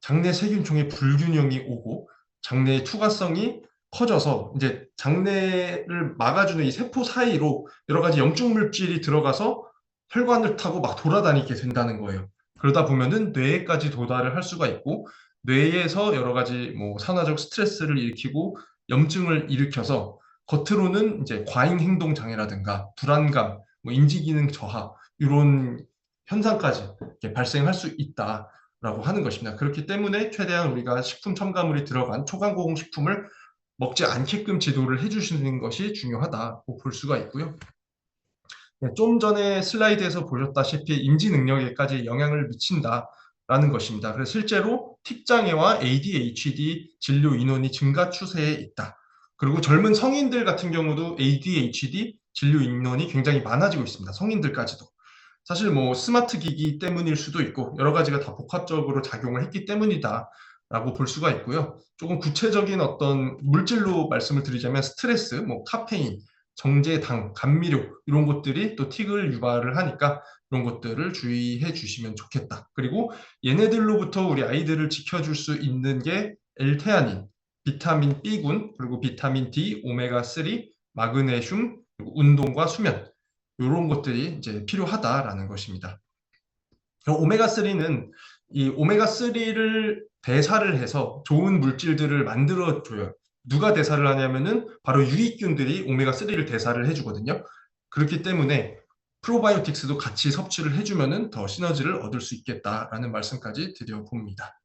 장내 세균총의 불균형이 오고 장내의 투과성이 커져서 이제 장내를 막아주는 이 세포 사이로 여러 가지 염증 물질이 들어가서 혈관을 타고 막 돌아다니게 된다는 거예요. 그러다 보면은 뇌에까지 도달을 할 수가 있고 뇌에서 여러 가지 뭐 산화적 스트레스를 일으키고 염증을 일으켜서 겉으로는 이제 과잉 행동 장애라든가 불안감, 뭐 인지 기능 저하 이런 현상까지 이렇게 발생할 수 있다라고 하는 것입니다. 그렇기 때문에 최대한 우리가 식품 첨가물이 들어간 초강공 식품을 먹지 않게끔 지도를 해주시는 것이 중요하다고 볼 수가 있고요. 네, 좀 전에 슬라이드에서 보셨다시피 인지 능력에까지 영향을 미친다라는 것입니다. 그래서 실제로 틱장애와 ADHD 진료 인원이 증가 추세에 있다. 그리고 젊은 성인들 같은 경우도 ADHD 진료 인원이 굉장히 많아지고 있습니다. 성인들까지도. 사실 뭐 스마트 기기 때문일 수도 있고 여러 가지가 다 복합적으로 작용을 했기 때문이다라고 볼 수가 있고요. 조금 구체적인 어떤 물질로 말씀을 드리자면 스트레스, 뭐 카페인, 정제당, 감미료 이런 것들이 또 틱을 유발을 하니까 이런 것들을 주의해 주시면 좋겠다. 그리고 얘네들로부터 우리 아이들을 지켜줄 수 있는 게 L테아닌, 비타민 B군, 그리고 비타민 D, 오메가3, 마그네슘, 그리고 운동과 수면 이런 것들이 이제 필요하다라는 것입니다. 오메가3는 이 오메가3를 대사를 해서 좋은 물질들을 만들어 줘요. 누가 대사를 하냐면은 바로 유익균들이 오메가3를 대사를 해주거든요. 그렇기 때문에 프로바이오틱스도 같이 섭취를 해주면은 더 시너지를 얻을 수 있겠다라는 말씀까지 드려봅니다.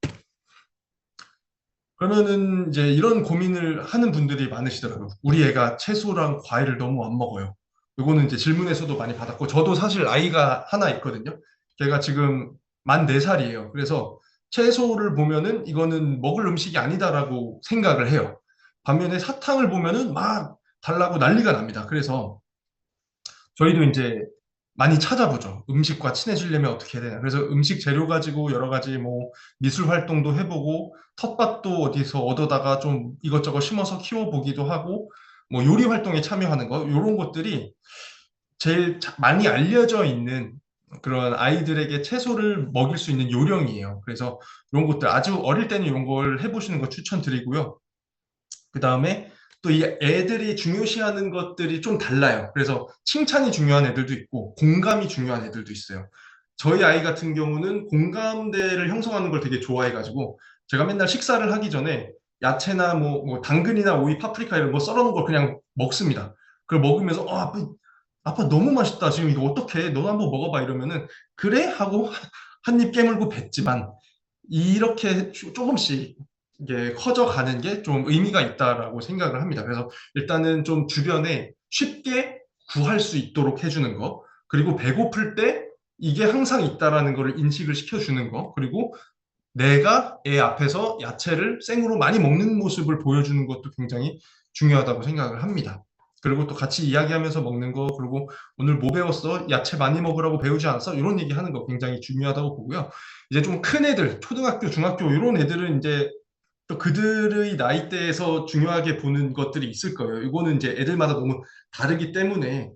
그러면은 이제 이런 고민을 하는 분들이 많으시더라고요. 우리 애가 채소랑 과일을 너무 안 먹어요. 이거는 이제 질문에서도 많이 받았고, 저도 사실 아이가 하나 있거든요. 걔가 지금 만 4살이에요. 그래서 채소를 보면은 이거는 먹을 음식이 아니다라고 생각을 해요. 반면에 사탕을 보면은 막 달라고 난리가 납니다. 그래서 저희도 이제 많이 찾아보죠. 음식과 친해지려면 어떻게 해야 되나. 그래서 음식 재료 가지고 여러 가지 뭐 미술 활동도 해보고 텃밭도 어디서 얻어다가 좀 이것저것 심어서 키워보기도 하고 뭐 요리 활동에 참여하는 거 이런 것들이 제일 많이 알려져 있는 그런 아이들에게 채소를 먹일 수 있는 요령이에요. 그래서 이런 것들 아주 어릴 때는 이런 걸 해보시는 거 추천드리고요. 그 다음에 또 이 애들이 중요시하는 것들이 좀 달라요. 그래서 칭찬이 중요한 애들도 있고 공감이 중요한 애들도 있어요. 저희 아이 같은 경우는 공감대를 형성하는 걸 되게 좋아해가지고 제가 맨날 식사를 하기 전에 야채나 뭐 당근이나 오이, 파프리카 이런 거 썰어놓은 걸 그냥 먹습니다. 그걸 먹으면서 아빠 너무 맛있다. 지금 이거 어떡해? 너도 한번 먹어봐. 이러면은 그래? 하고 한 입 깨물고 뱉지만 이렇게 조금씩 이게 커져가는 게 좀 의미가 있다라고 생각을 합니다. 그래서 일단은 좀 주변에 쉽게 구할 수 있도록 해주는 거, 그리고 배고플 때 이게 항상 있다라는 거를 인식을 시켜주는 거, 그리고 내가 애 앞에서 야채를 생으로 많이 먹는 모습을 보여주는 것도 굉장히 중요하다고 생각을 합니다. 그리고 또 같이 이야기하면서 먹는 거, 그리고 오늘 뭐 배웠어? 야채 많이 먹으라고 배우지 않았어? 이런 얘기 하는 거 굉장히 중요하다고 보고요. 이제 좀 큰 애들, 초등학교, 중학교 이런 애들은 이제 또 그들의 나이대에서 중요하게 보는 것들이 있을 거예요. 이거는 이제 애들마다 너무 다르기 때문에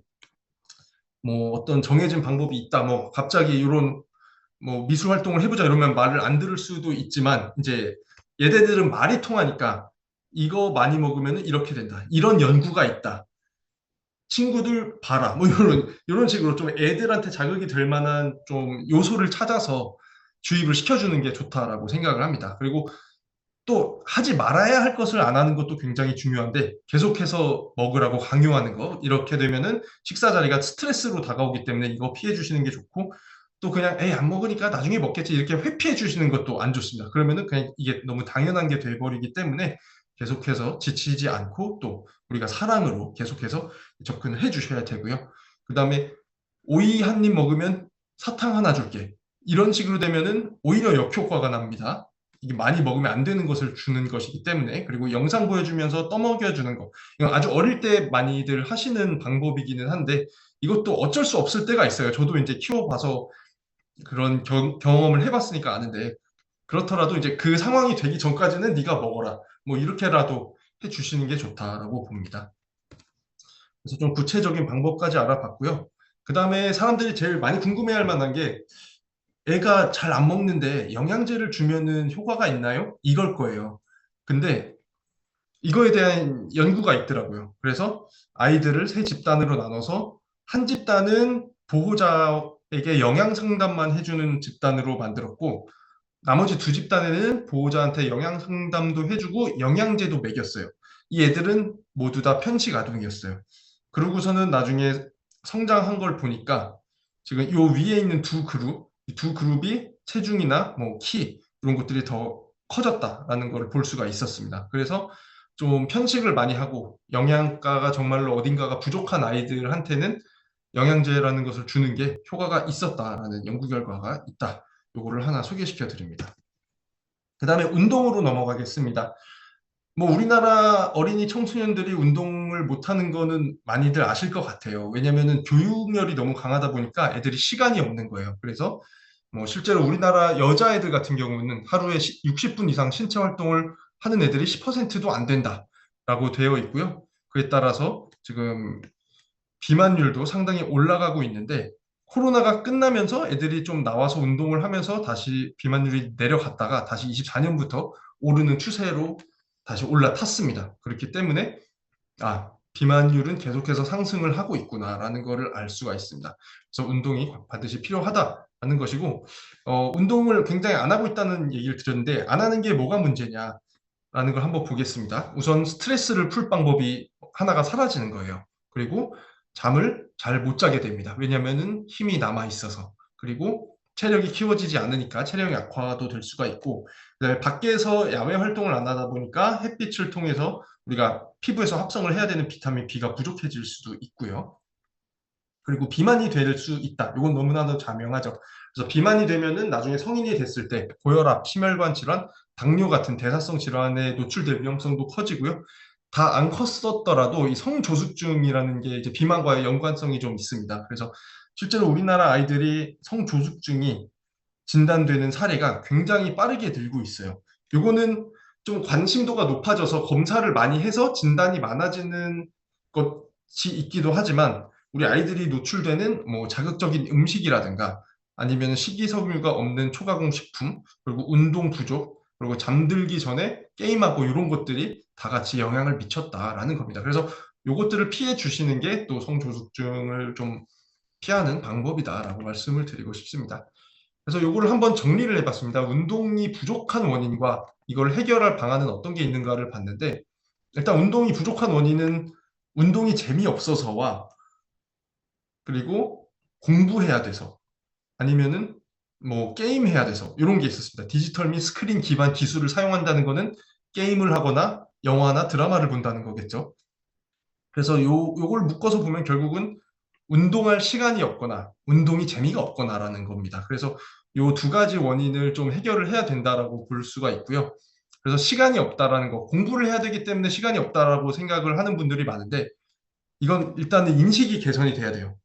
뭐 어떤 정해진 방법이 있다. 뭐 갑자기 이런 뭐 미술 활동을 해보자 이러면 말을 안 들을 수도 있지만 이제 얘네들은 말이 통하니까 이거 많이 먹으면 이렇게 된다. 이런 연구가 있다. 친구들 봐라. 뭐 이런 식으로 좀 애들한테 자극이 될 만한 좀 요소를 찾아서 주입을 시켜주는 게 좋다라고 생각을 합니다. 그리고 또 하지 말아야 할 것을 안 하는 것도 굉장히 중요한데 계속해서 먹으라고 강요하는 거 이렇게 되면은 식사 자리가 스트레스로 다가오기 때문에 이거 피해 주시는 게 좋고 또 그냥 에이 안 먹으니까 나중에 먹겠지 이렇게 회피해 주시는 것도 안 좋습니다. 그러면은 그냥 이게 너무 당연한 게 돼버리기 때문에 계속해서 지치지 않고 또 우리가 사랑으로 계속해서 접근을 해 주셔야 되고요. 그 다음에 오이 한 입 먹으면 사탕 하나 줄게. 이런 식으로 되면은 오히려 역효과가 납니다. 이게 많이 먹으면 안 되는 것을 주는 것이기 때문에 그리고 영상 보여주면서 떠먹여 주는 거 이건 아주 어릴 때 많이들 하시는 방법이기는 한데 이것도 어쩔 수 없을 때가 있어요. 저도 이제 키워봐서 그런 경험을 해봤으니까 아는데 그렇더라도 이제 그 상황이 되기 전까지는 네가 먹어라 뭐 이렇게라도 주시는 게 좋다라고 봅니다. 그래서 좀 구체적인 방법까지 알아봤고요. 그 다음에 사람들이 제일 많이 궁금해할 만한 게 애가 잘 안 먹는데 영양제를 주면은 효과가 있나요? 이걸 거예요. 근데 이거에 대한 연구가 있더라고요. 그래서 아이들을 세 집단으로 나눠서 한 집단은 보호자에게 영양 상담만 해주는 집단으로 만들었고 나머지 두 집단에는 보호자한테 영양 상담도 해주고 영양제도 먹였어요. 이 애들은 모두 다 편식 아동이었어요. 그러고서는 나중에 성장한 걸 보니까 지금 요 위에 있는 두 그룹, 이 두 그룹이 체중이나 뭐 키 이런 것들이 더 커졌다라는 걸 볼 수가 있었습니다. 그래서 좀 편식을 많이 하고 영양가가 정말로 어딘가가 부족한 아이들한테는 영양제라는 것을 주는 게 효과가 있었다라는 연구 결과가 있다. 요거를 하나 소개시켜 드립니다. 그 다음에 운동으로 넘어가겠습니다. 뭐 우리나라 어린이 청소년들이 운동을 못하는 거는 많이들 아실 것 같아요. 왜냐면은 교육열이 너무 강하다 보니까 애들이 시간이 없는 거예요. 그래서 뭐 실제로 우리나라 여자애들 같은 경우는 하루에 60분 이상 신체 활동을 하는 애들이 10%도 안 된다라고 되어 있고요. 그에 따라서 지금 비만율도 상당히 올라가고 있는데 코로나가 끝나면서 애들이 좀 나와서 운동을 하면서 다시 비만율이 내려갔다가 다시 24년부터 오르는 추세로 다시 올라탔습니다. 그렇기 때문에 비만율은 계속해서 상승을 하고 있구나라는 것을 알 수가 있습니다. 그래서 운동이 반드시 필요하다라는 것이고 운동을 굉장히 안 하고 있다는 얘기를 드렸는데 안 하는 게 뭐가 문제냐라는 걸 한번 보겠습니다. 우선 스트레스를 풀 방법이 하나가 사라지는 거예요. 그리고 잠을 잘 못 자게 됩니다. 왜냐하면 힘이 남아 있어서. 그리고 체력이 키워지지 않으니까 체력 약화도 될 수가 있고 그다음에 밖에서 야외 활동을 안 하다 보니까 햇빛을 통해서 우리가 피부에서 합성을 해야 되는 비타민 B가 부족해질 수도 있고요. 그리고 비만이 될 수 있다. 이건 너무나도 자명하죠. 그래서 비만이 되면은 나중에 성인이 됐을 때 고혈압, 심혈관 질환, 당뇨 같은 대사성 질환에 노출될 위험성도 커지고요. 다 안 컸었더라도 이 성조숙증이라는 게 이제 비만과의 연관성이 좀 있습니다. 그래서 실제로 우리나라 아이들이 성조숙증이 진단되는 사례가 굉장히 빠르게 늘고 있어요. 요거는 좀 관심도가 높아져서 검사를 많이 해서 진단이 많아지는 것이 있기도 하지만 우리 아이들이 노출되는 뭐 자극적인 음식이라든가 아니면 식이섬유가 없는 초가공 식품 그리고 운동 부족 그리고 잠들기 전에 게임하고 이런 것들이 다 같이 영향을 미쳤다라는 겁니다. 그래서 요것들을 피해 주시는 게 또 성조숙증을 좀 피하는 방법이다라고 말씀을 드리고 싶습니다. 그래서 요거를 한번 정리를 해봤습니다. 운동이 부족한 원인과 이걸 해결할 방안은 어떤 게 있는가를 봤는데 일단 운동이 부족한 원인은 운동이 재미없어서와 그리고 공부해야 돼서 아니면은 뭐 게임해야 돼서 이런 게 있었습니다. 디지털 및 스크린 기반 기술을 사용한다는 거는 게임을 하거나 영화나 드라마를 본다는 거겠죠. 그래서 요걸 묶어서 보면 결국은 운동할 시간이 없거나 운동이 재미가 없거나라는 겁니다. 그래서 요 두 가지 원인을 좀 해결을 해야 된다라고 볼 수가 있고요. 그래서 시간이 없다라는 거, 공부를 해야 되기 때문에 시간이 없다라고 생각을 하는 분들이 많은데 이건 일단은 인식이 개선이 돼야 돼요.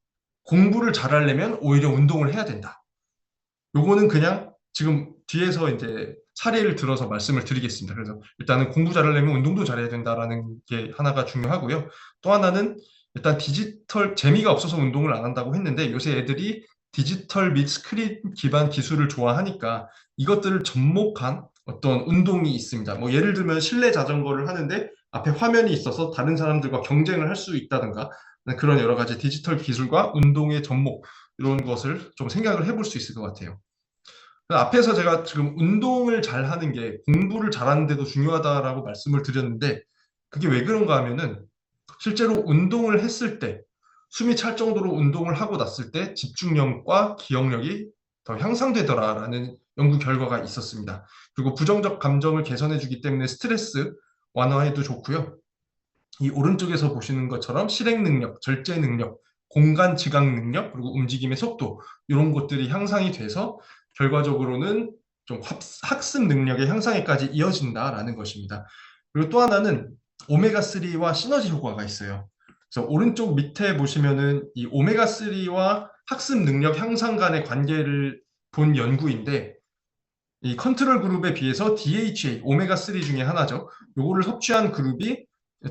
공부를 잘하려면 오히려 운동을 해야 된다. 요거는 그냥 지금 뒤에서 이제 사례를 들어서 말씀을 드리겠습니다. 그래서 일단은 공부 잘하려면 운동도 잘해야 된다라는 게 하나가 중요하고요. 또 하나는 일단 디지털 재미가 없어서 운동을 안 한다고 했는데 요새 애들이 디지털 및 스크린 기반 기술을 좋아하니까 이것들을 접목한 어떤 운동이 있습니다. 뭐 예를 들면 실내 자전거를 하는데 앞에 화면이 있어서 다른 사람들과 경쟁을 할 수 있다든가 그런 여러 가지 디지털 기술과 운동의 접목 이런 것을 좀 생각을 해볼 수 있을 것 같아요. 앞에서 제가 지금 운동을 잘하는 게 공부를 잘하는 데도 중요하다라고 말씀을 드렸는데 그게 왜 그런가 하면은 실제로 운동을 했을 때 숨이 찰 정도로 운동을 하고 났을 때 집중력과 기억력이 더 향상되더라라는 연구 결과가 있었습니다. 그리고 부정적 감정을 개선해 주기 때문에 스트레스 완화에도 좋고요. 이 오른쪽에서 보시는 것처럼 실행 능력, 절제 능력, 공간 지각 능력, 그리고 움직임의 속도 이런 것들이 향상이 돼서 결과적으로는 좀 학습 능력의 향상에까지 이어진다라는 것입니다. 그리고 또 하나는 오메가3와 시너지 효과가 있어요. 그래서 오른쪽 밑에 보시면은 이 오메가3와 학습 능력 향상 간의 관계를 본 연구인데 이 컨트롤 그룹에 비해서 DHA, 오메가3 중에 하나죠. 요거를 섭취한 그룹이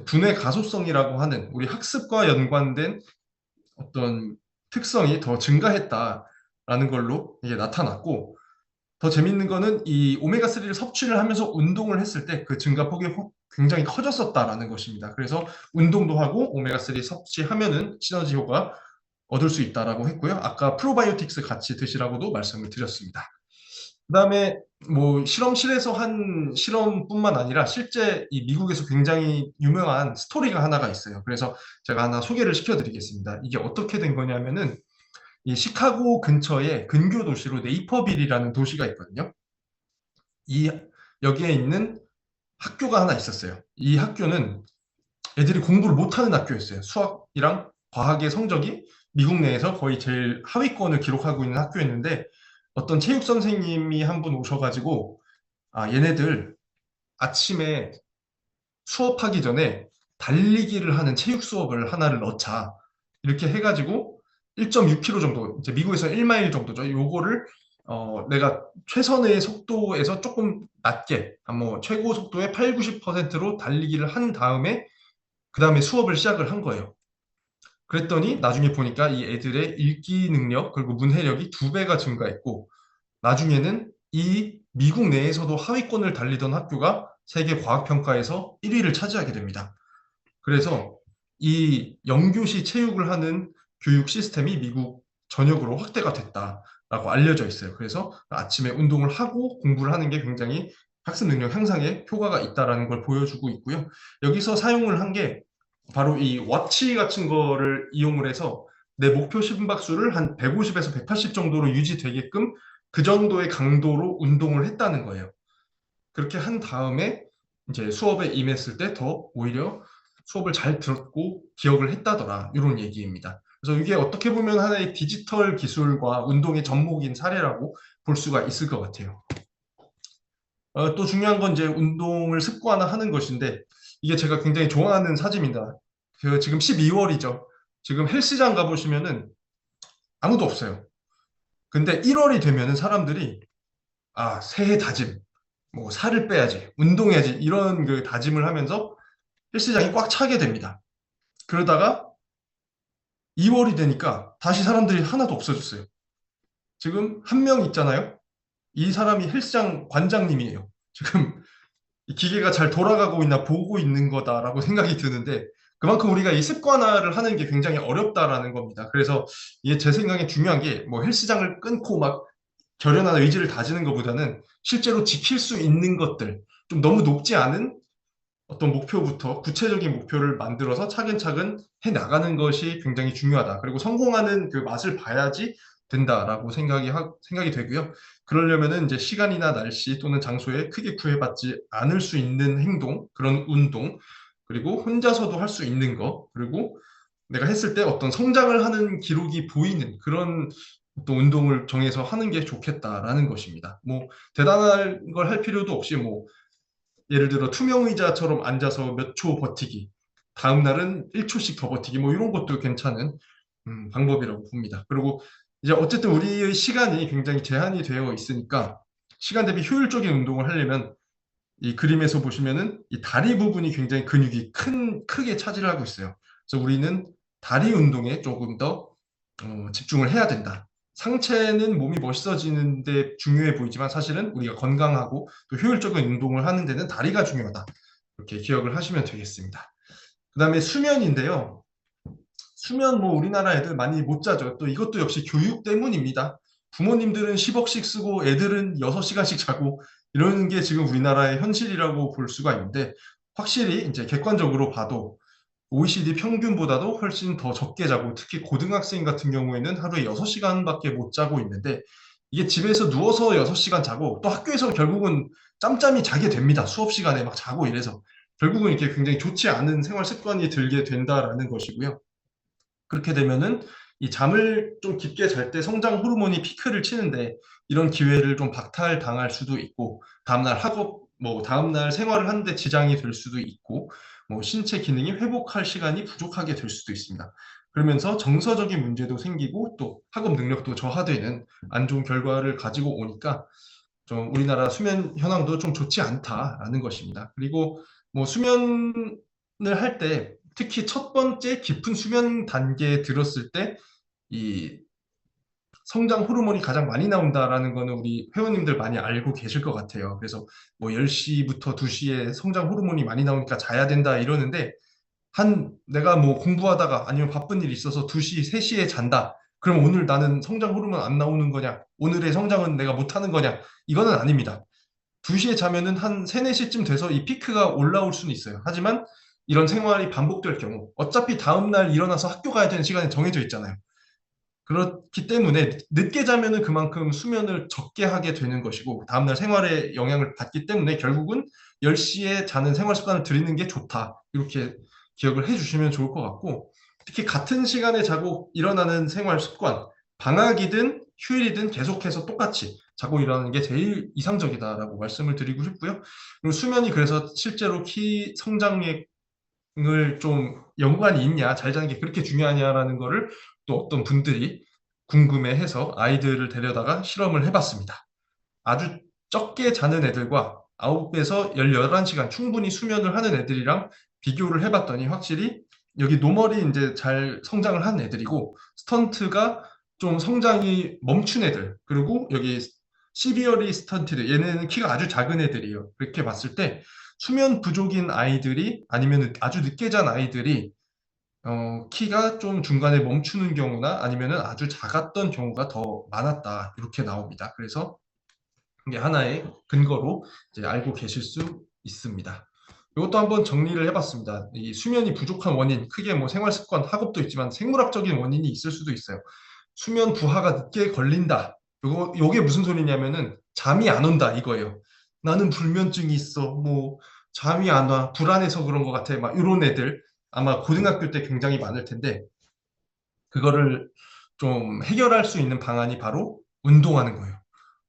두뇌 가소성이라고 하는 우리 학습과 연관된 어떤 특성이 더 증가했다라는 걸로 이게 나타났고, 더 재밌는 거는 이 오메가3를 섭취를 하면서 운동을 했을 때 그 증가폭이 굉장히 커졌었다라는 것입니다. 그래서 운동도 하고 오메가3 섭취하면은 시너지 효과 얻을 수 있다라고 했고요. 아까 프로바이오틱스 같이 드시라고도 말씀을 드렸습니다. 그다음에 뭐 실험실에서 한 실험뿐만 아니라 실제 이 미국에서 굉장히 유명한 스토리가 하나가 있어요. 그래서 제가 하나 소개를 시켜드리겠습니다. 이게 어떻게 된 거냐면은 이 시카고 근처에 근교 도시로 네이퍼빌이라는 도시가 있거든요. 이 여기에 있는 학교가 하나 있었어요. 이 학교는 애들이 공부를 못하는 학교였어요. 수학이랑 과학의 성적이 미국 내에서 거의 제일 하위권을 기록하고 있는 학교였는데, 어떤 체육 선생님이 한 분 오셔가지고 얘네들 아침에 수업하기 전에 달리기를 하는 체육 수업을 하나를 넣자, 이렇게 해가지고 1.6km 정도, 이제 미국에서 1마일 정도죠. 요거를 내가 최선의 속도에서 조금 낮게, 뭐 최고 속도의 8, 90%로 달리기를 한 다음에 그 다음에 수업을 시작을 한 거예요. 그랬더니 나중에 보니까 이 애들의 읽기 능력 그리고 문해력이 2배가 증가했고, 나중에는 이 미국 내에서도 하위권을 달리던 학교가 세계 과학평가에서 1위를 차지하게 됩니다. 그래서 이 영교시 체육을 하는 교육 시스템이 미국 전역으로 확대가 됐다라고 알려져 있어요. 그래서 아침에 운동을 하고 공부를 하는 게 굉장히 학습 능력 향상에 효과가 있다라는 걸 보여주고 있고요. 여기서 사용을 한 게 바로 이 워치 같은 거를 이용을 해서 내 목표 심박수를 한 150에서 180 정도로 유지되게끔 그 정도의 강도로 운동을 했다는 거예요. 그렇게 한 다음에 이제 수업에 임했을 때 더 오히려 수업을 잘 들었고 기억을 했다더라, 이런 얘기입니다. 그래서 이게 어떻게 보면 하나의 디지털 기술과 운동의 접목인 사례라고 볼 수가 있을 것 같아요. 또 중요한 건 이제 운동을 습관화하는 것인데, 이게 제가 굉장히 좋아하는 사진입니다. 지금 12월이죠. 지금 헬스장 가보시면은 아무도 없어요. 근데 1월이 되면은 사람들이 새해 다짐, 뭐 살을 빼야지, 운동해야지, 이런 그 다짐을 하면서 헬스장이 꽉 차게 됩니다. 그러다가 2월이 되니까 다시 사람들이 하나도 없어졌어요. 지금 한 명 있잖아요. 이 사람이 헬스장 관장님이에요. 지금 이 기계가 잘 돌아가고 있나 보고 있는 거다라고 생각이 드는데, 그만큼 우리가 이 습관화를 하는 게 굉장히 어렵다라는 겁니다. 그래서 이게 제 생각에 중요한 게, 뭐 헬스장을 끊고 막 결연한 의지를 다지는 것보다는 실제로 지킬 수 있는 것들, 좀 너무 높지 않은 어떤 목표부터 구체적인 목표를 만들어서 차근차근 해 나가는 것이 굉장히 중요하다. 그리고 성공하는 그 맛을 봐야지 된다라고 생각이 되고요. 그러려면은 이제 시간이나 날씨 또는 장소에 크게 구애받지 않을 수 있는 행동, 그런 운동, 그리고 혼자서도 할 수 있는 거, 그리고 내가 했을 때 어떤 성장을 하는 기록이 보이는 그런 또 운동을 정해서 하는 게 좋겠다라는 것입니다. 뭐 대단한 걸 할 필요도 없이, 뭐 예를 들어 투명 의자처럼 앉아서 몇 초 버티기, 다음 날은 1초씩 더 버티기, 뭐 이런 것도 괜찮은 방법이라고 봅니다. 그리고 이제 어쨌든 우리의 시간이 굉장히 제한이 되어 있으니까 시간 대비 효율적인 운동을 하려면, 이 그림에서 보시면은 이 다리 부분이 굉장히 근육이 크게 차지를 하고 있어요. 그래서 우리는 다리 운동에 조금 더 집중을 해야 된다. 상체는 몸이 멋있어지는데 중요해 보이지만 사실은 우리가 건강하고 또 효율적인 운동을 하는 데는 다리가 중요하다. 이렇게 기억을 하시면 되겠습니다. 그 다음에 수면인데요. 수면, 뭐 우리나라 애들 많이 못 자죠. 또 이것도 역시 교육 때문입니다. 부모님들은 10억씩 쓰고 애들은 6시간씩 자고, 이러는 게 지금 우리나라의 현실이라고 볼 수가 있는데, 확실히 이제 객관적으로 봐도 OECD 평균보다도 훨씬 더 적게 자고, 특히 고등학생 같은 경우에는 하루에 6시간밖에 못 자고 있는데, 이게 집에서 누워서 6시간 자고 또 학교에서 결국은 짬짬이 자게 됩니다. 수업 시간에 막 자고 이래서 결국은 이렇게 굉장히 좋지 않은 생활 습관이 들게 된다라는 것이고요. 그렇게 되면은 이 잠을 좀 깊게 잘 때 성장 호르몬이 피크를 치는데, 이런 기회를 좀 박탈당할 수도 있고, 다음날 학업, 뭐 다음날 생활을 하는데 지장이 될 수도 있고, 뭐 신체 기능이 회복할 시간이 부족하게 될 수도 있습니다. 그러면서 정서적인 문제도 생기고 또 학업 능력도 저하되는 안 좋은 결과를 가지고 오니까, 좀 우리나라 수면 현황도 좀 좋지 않다라는 것입니다. 그리고 뭐 수면을 할 때 특히 첫 번째 깊은 수면 단계에 들었을 때 이 성장 호르몬이 가장 많이 나온다라는 거는 우리 회원님들 많이 알고 계실 것 같아요. 그래서 뭐 10시부터 2시에 성장 호르몬이 많이 나오니까 자야 된다 이러는데 내가 뭐 공부하다가 아니면 바쁜 일이 있어서 2시, 3시에 잔다. 그럼 오늘 나는 성장 호르몬 안 나오는 거냐? 오늘의 성장은 내가 못하는 거냐? 이거는 아닙니다. 2시에 자면은 한 3, 4시쯤 돼서 이 피크가 올라올 수는 있어요. 하지만 이런 생활이 반복될 경우 어차피 다음날 일어나서 학교 가야 되는 시간이 정해져 있잖아요. 그렇기 때문에 늦게 자면은 그만큼 수면을 적게 하게 되는 것이고 다음날 생활에 영향을 받기 때문에 결국은 10시에 자는 생활 습관을 들이는 게 좋다. 이렇게 기억을 해주시면 좋을 것 같고 특히 같은 시간에 자고 일어나는 생활 습관 방학이든 휴일이든 계속해서 똑같이 자고 일어나는 게 제일 이상적이다라고 말씀을 드리고 싶고요. 그리고 수면이 그래서 실제로 키 성장에 을 좀 연관이 있냐, 잘 자는 게 그렇게 중요하냐라는 거를 또 어떤 분들이 궁금해해서 아이들을 데려다가 실험을 해봤습니다. 아주 적게 자는 애들과 9에서 11시간 충분히 수면을 하는 애들이랑 비교를 해봤더니 확실히 여기 노멀이 이제 잘 성장을 한 애들이고 스턴트가 좀 성장이 멈춘 애들 그리고 여기 시비어리 스턴티드 얘네는 키가 아주 작은 애들이에요. 그렇게 봤을 때 수면 부족인 아이들이 아니면 아주 늦게 잔 아이들이 키가 좀 중간에 멈추는 경우나 아니면은 아주 작았던 경우가 더 많았다. 이렇게 나옵니다. 그래서 이게 하나의 근거로 이제 알고 계실 수 있습니다. 이것도 한번 정리를 해봤습니다. 이 수면이 부족한 원인, 크게 뭐 생활 습관, 학업도 있지만 생물학적인 원인이 있을 수도 있어요. 수면 부하가 늦게 걸린다. 요게 무슨 소리냐면은 잠이 안 온다 이거예요. 나는 불면증이 있어. 뭐 잠이 안 와. 불안해서 그런 것 같아. 막 이런 애들 아마 고등학교 때 굉장히 많을 텐데 그거를 좀 해결할 수 있는 방안이 바로 운동하는 거예요.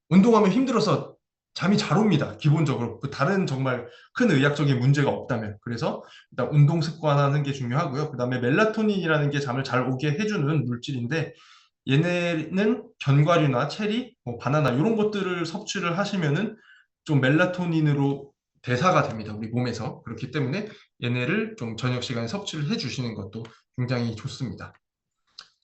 운동하면 힘들어서 잠이 잘 옵니다. 기본적으로. 그 다른 정말 큰 의학적인 문제가 없다면. 그래서 일단 운동 습관하는 게 중요하고요. 그다음에 멜라토닌이라는 게 잠을 잘 오게 해주는 물질인데 얘네는 견과류나 체리, 뭐 바나나 이런 것들을 섭취를 하시면은 좀 멜라토닌으로 대사가 됩니다. 우리 몸에서. 그렇기 때문에 얘네를 좀 저녁 시간에 섭취를 해주시는 것도 굉장히 좋습니다.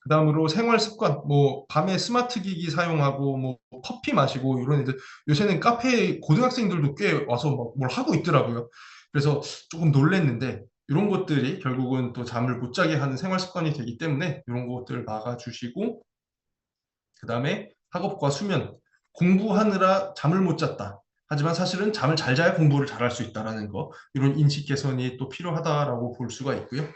그다음으로 생활 습관, 뭐 밤에 스마트 기기 사용하고 뭐 커피 마시고 이런 애들 요새는 카페에 고등학생들도 꽤 와서 막 뭘 하고 있더라고요. 그래서 조금 놀랬는데 이런 것들이 결국은 또 잠을 못 자게 하는 생활 습관이 되기 때문에 이런 것들을 막아주시고 그다음에 학업과 수면, 공부하느라 잠을 못 잤다. 하지만 사실은 잠을 잘 자야 공부를 잘할 수 있다라는 거 이런 인식 개선이 또 필요하다라고 볼 수가 있고요.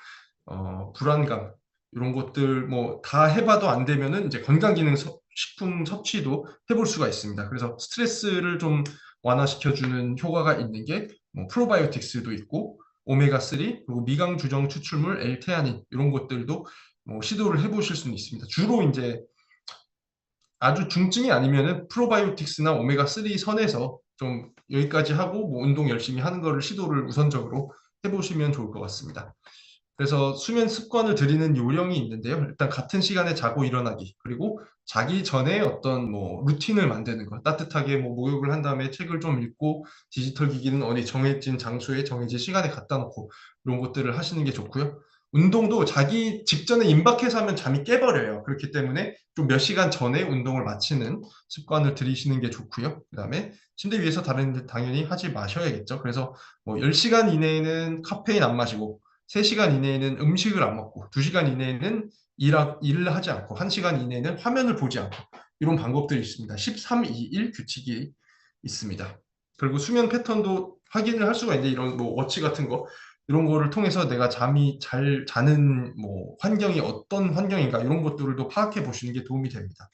불안감 이런 것들 뭐 다 해봐도 안 되면은 이제 건강기능 식품 섭취도 해볼 수가 있습니다. 그래서 스트레스를 좀 완화시켜주는 효과가 있는 게 뭐 프로바이오틱스도 있고 오메가3 그리고 미강 주정 추출물 L테아닌 이런 것들도 뭐 시도를 해보실 수는 있습니다. 주로 이제 아주 중증이 아니면은 프로바이오틱스나 오메가3 선에서 좀 여기까지 하고 뭐 운동 열심히 하는 거를 시도를 우선적으로 해보시면 좋을 것 같습니다. 그래서 수면 습관을 들이는 요령이 있는데요. 일단 같은 시간에 자고 일어나기, 그리고 자기 전에 어떤 뭐 루틴을 만드는 것, 따뜻하게 뭐 목욕을 한 다음에 책을 좀 읽고 디지털 기기는 어디 정해진 장소에 정해진 시간에 갖다 놓고 이런 것들을 하시는 게 좋고요. 운동도 자기 직전에 임박해서 하면 잠이 깨버려요. 그렇기 때문에 좀 몇 시간 전에 운동을 마치는 습관을 들이시는 게 좋고요. 그다음에 침대 위에서 다른 당연히 하지 마셔야겠죠. 그래서 뭐 10시간 이내에는 카페인 안 마시고 3시간 이내에는 음식을 안 먹고 2시간 이내에는 일을 하지 않고 1시간 이내에는 화면을 보지 않고 이런 방법들이 있습니다. 13-2-1 규칙이 있습니다. 그리고 수면 패턴도 확인을 할 수가 있는데 이런 뭐 워치 같은 거 이런 거를 통해서 내가 잠이 잘 자는 뭐 환경이 어떤 환경인가 이런 것들도 파악해 보시는 게 도움이 됩니다.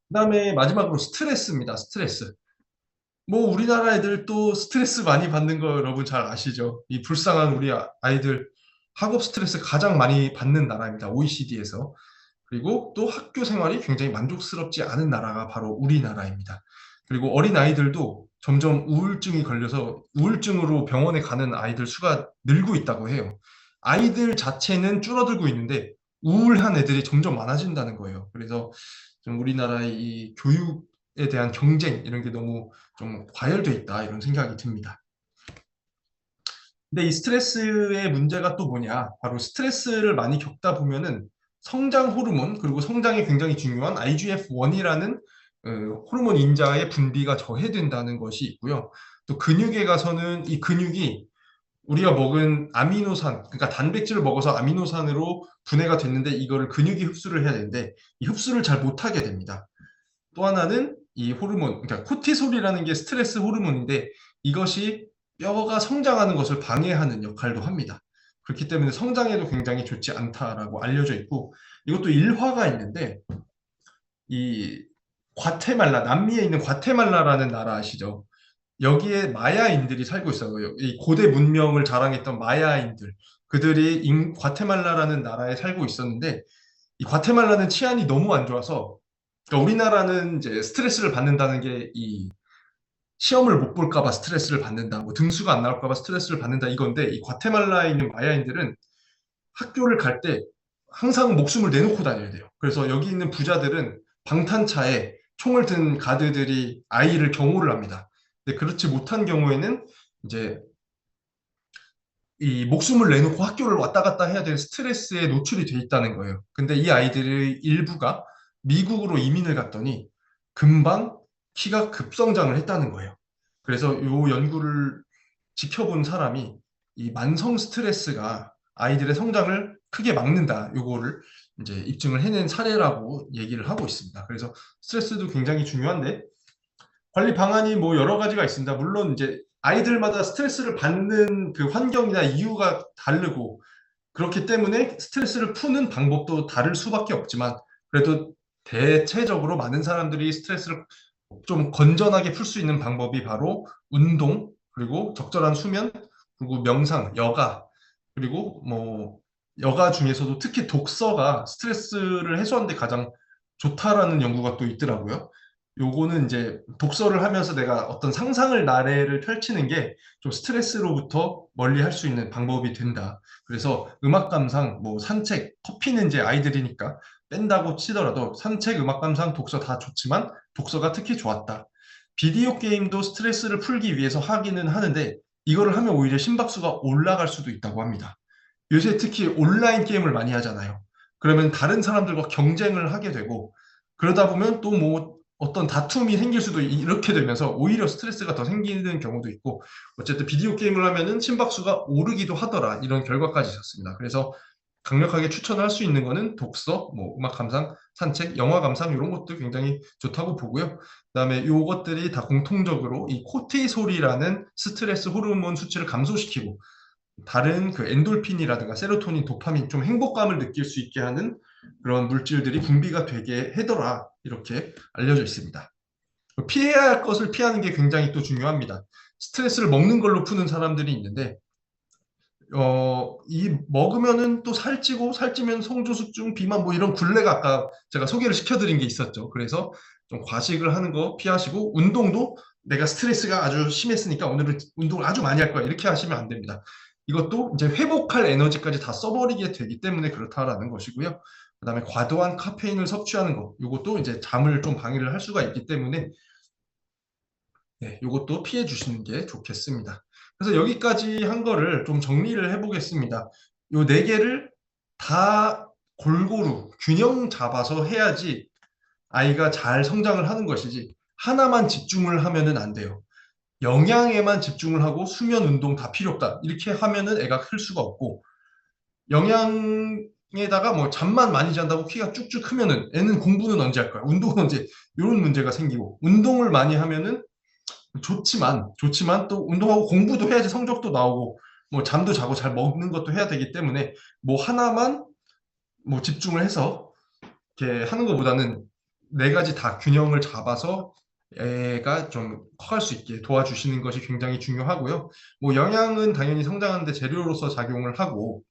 그다음에 마지막으로 스트레스입니다. 스트레스. 뭐 우리나라 애들 또 스트레스 많이 받는 거 여러분 잘 아시죠? 이 불쌍한 우리 아이들 학업 스트레스 가장 많이 받는 나라입니다. OECD에서. 그리고 또 학교 생활이 굉장히 만족스럽지 않은 나라가 바로 우리나라입니다. 그리고 어린 아이들도 점점 우울증이 걸려서 우울증으로 병원에 가는 아이들 수가 늘고 있다고 해요. 아이들 자체는 줄어들고 있는데 우울한 애들이 점점 많아진다는 거예요. 그래서 좀 우리나라의 이 교육 대한 경쟁 이런 게 너무 좀 과열돼 있다 이런 생각이 듭니다. 근데 이 스트레스의 문제가 또 뭐냐? 바로 스트레스를 많이 겪다 보면은 성장 호르몬 그리고 성장에 굉장히 중요한 IGF-1이라는 호르몬 인자의 분비가 저해된다는 것이 있고요. 또 근육에 가서는 이 근육이 우리가 먹은 아미노산, 그러니까 단백질을 먹어서 아미노산으로 분해가 됐는데 이거를 근육이 흡수를 해야 되는데 이 흡수를 잘 못하게 됩니다. 또 하나는 이 호르몬, 그러니까 코티솔이라는 게 스트레스 호르몬인데 이것이 뼈가 성장하는 것을 방해하는 역할도 합니다. 그렇기 때문에 성장에도 굉장히 좋지 않다라고 알려져 있고 이것도 일화가 있는데 이 과테말라, 남미에 있는 과테말라라는 나라 아시죠? 여기에 마야인들이 살고 있어요. 이 고대 문명을 자랑했던 마야인들. 그들이 과테말라라는 나라에 살고 있었는데 이 과테말라는 치안이 너무 안 좋아서 그러니까 우리나라는 이제 스트레스를 받는다는 게 이 시험을 못 볼까 봐 스트레스를 받는다. 뭐 등수가 안 나올까 봐 스트레스를 받는다 이건데 이 과테말라에 있는 마야인들은 학교를 갈 때 항상 목숨을 내놓고 다녀야 돼요. 그래서 여기 있는 부자들은 방탄차에 총을 든 가드들이 아이를 경호를 합니다. 근데 그렇지 못한 경우에는 이제 이 목숨을 내놓고 학교를 왔다 갔다 해야 될 스트레스에 노출이 돼 있다는 거예요. 근데 이 아이들의 일부가 미국으로 이민을 갔더니 금방 키가 급성장을 했다는 거예요. 그래서 이 연구를 지켜본 사람이 이 만성 스트레스가 아이들의 성장을 크게 막는다. 요거를 이제 입증을 해낸 사례라고 얘기를 하고 있습니다. 그래서 스트레스도 굉장히 중요한데 관리 방안이 뭐 여러 가지가 있습니다. 물론 이제 아이들마다 스트레스를 받는 그 환경이나 이유가 다르고 그렇기 때문에 스트레스를 푸는 방법도 다를 수밖에 없지만 그래도 대체적으로 많은 사람들이 스트레스를 좀 건전하게 풀 수 있는 방법이 바로 운동, 그리고 적절한 수면, 그리고 명상, 여가, 그리고 뭐 여가 중에서도 특히 독서가 스트레스를 해소하는 데 가장 좋다라는 연구가 또 있더라고요. 요거는 이제 독서를 하면서 내가 어떤 상상을 나래를 펼치는 게 좀 스트레스로부터 멀리 할 수 있는 방법이 된다. 그래서 음악 감상, 뭐 산책, 커피는 이제 아이들이니까 뺀다고 치더라도 산책, 음악 감상, 독서 다 좋지만 독서가 특히 좋았다. 비디오 게임도 스트레스를 풀기 위해서 하기는 하는데 이거를 하면 오히려 심박수가 올라갈 수도 있다고 합니다. 요새 특히 온라인 게임을 많이 하잖아요. 그러면 다른 사람들과 경쟁을 하게 되고 그러다 보면 또 뭐 어떤 다툼이 생길 수도 이렇게 되면서 오히려 스트레스가 더 생기는 경우도 있고 어쨌든 비디오 게임을 하면은 심박수가 오르기도 하더라 이런 결과까지 있었습니다. 그래서 강력하게 추천할 수 있는 거는 독서, 뭐 음악 감상, 산책, 영화 감상 이런 것도 굉장히 좋다고 보고요. 그다음에 요것들이 다 공통적으로 이 코티솔이라는 스트레스 호르몬 수치를 감소시키고 다른 그 엔돌핀이라든가 세로토닌, 도파민 좀 행복감을 느낄 수 있게 하는 그런 물질들이 분비가 되게 해더라 이렇게 알려져 있습니다. 피해야 할 것을 피하는 게 굉장히 또 중요합니다. 스트레스를 먹는 걸로 푸는 사람들이 있는데 이 먹으면은 또 살찌고 살찌면 성조숙증, 비만 뭐 이런 굴레가 아까 제가 소개를 시켜드린 게 있었죠. 그래서 좀 과식을 하는 거 피하시고 운동도 내가 스트레스가 아주 심했으니까 오늘은 운동을 아주 많이 할 거야 이렇게 하시면 안 됩니다. 이것도 이제 회복할 에너지까지 다 써버리게 되기 때문에 그렇다라는 것이고요. 그다음에 과도한 카페인을 섭취하는 거, 이것도 이제 잠을 좀 방해를 할 수가 있기 때문에 네, 이것도 피해 주시는 게 좋겠습니다. 그래서 여기까지 한 거를 좀 정리를 해보겠습니다. 요 네 개를 다 골고루 균형 잡아서 해야지 아이가 잘 성장을 하는 것이지 하나만 집중을 하면은 안 돼요. 영양에만 집중을 하고 수면, 운동 다 필요 없다. 이렇게 하면은 애가 클 수가 없고 영양에다가 뭐 잠만 많이 잔다고 키가 쭉쭉 크면은 애는 공부는 언제 할 거야? 운동은 언제? 이런 문제가 생기고 운동을 많이 하면은 좋지만 또 운동하고 공부도 해야지 성적도 나오고 뭐 잠도 자고 잘 먹는 것도 해야 되기 때문에 뭐 하나만 뭐 집중을 해서 이렇게 하는 것보다는 네 가지 다 균형을 잡아서 애가 좀 커갈 수 있게 도와주시는 것이 굉장히 중요하고요. 뭐 영양은 당연히 성장하는데 재료로서 작용을 하고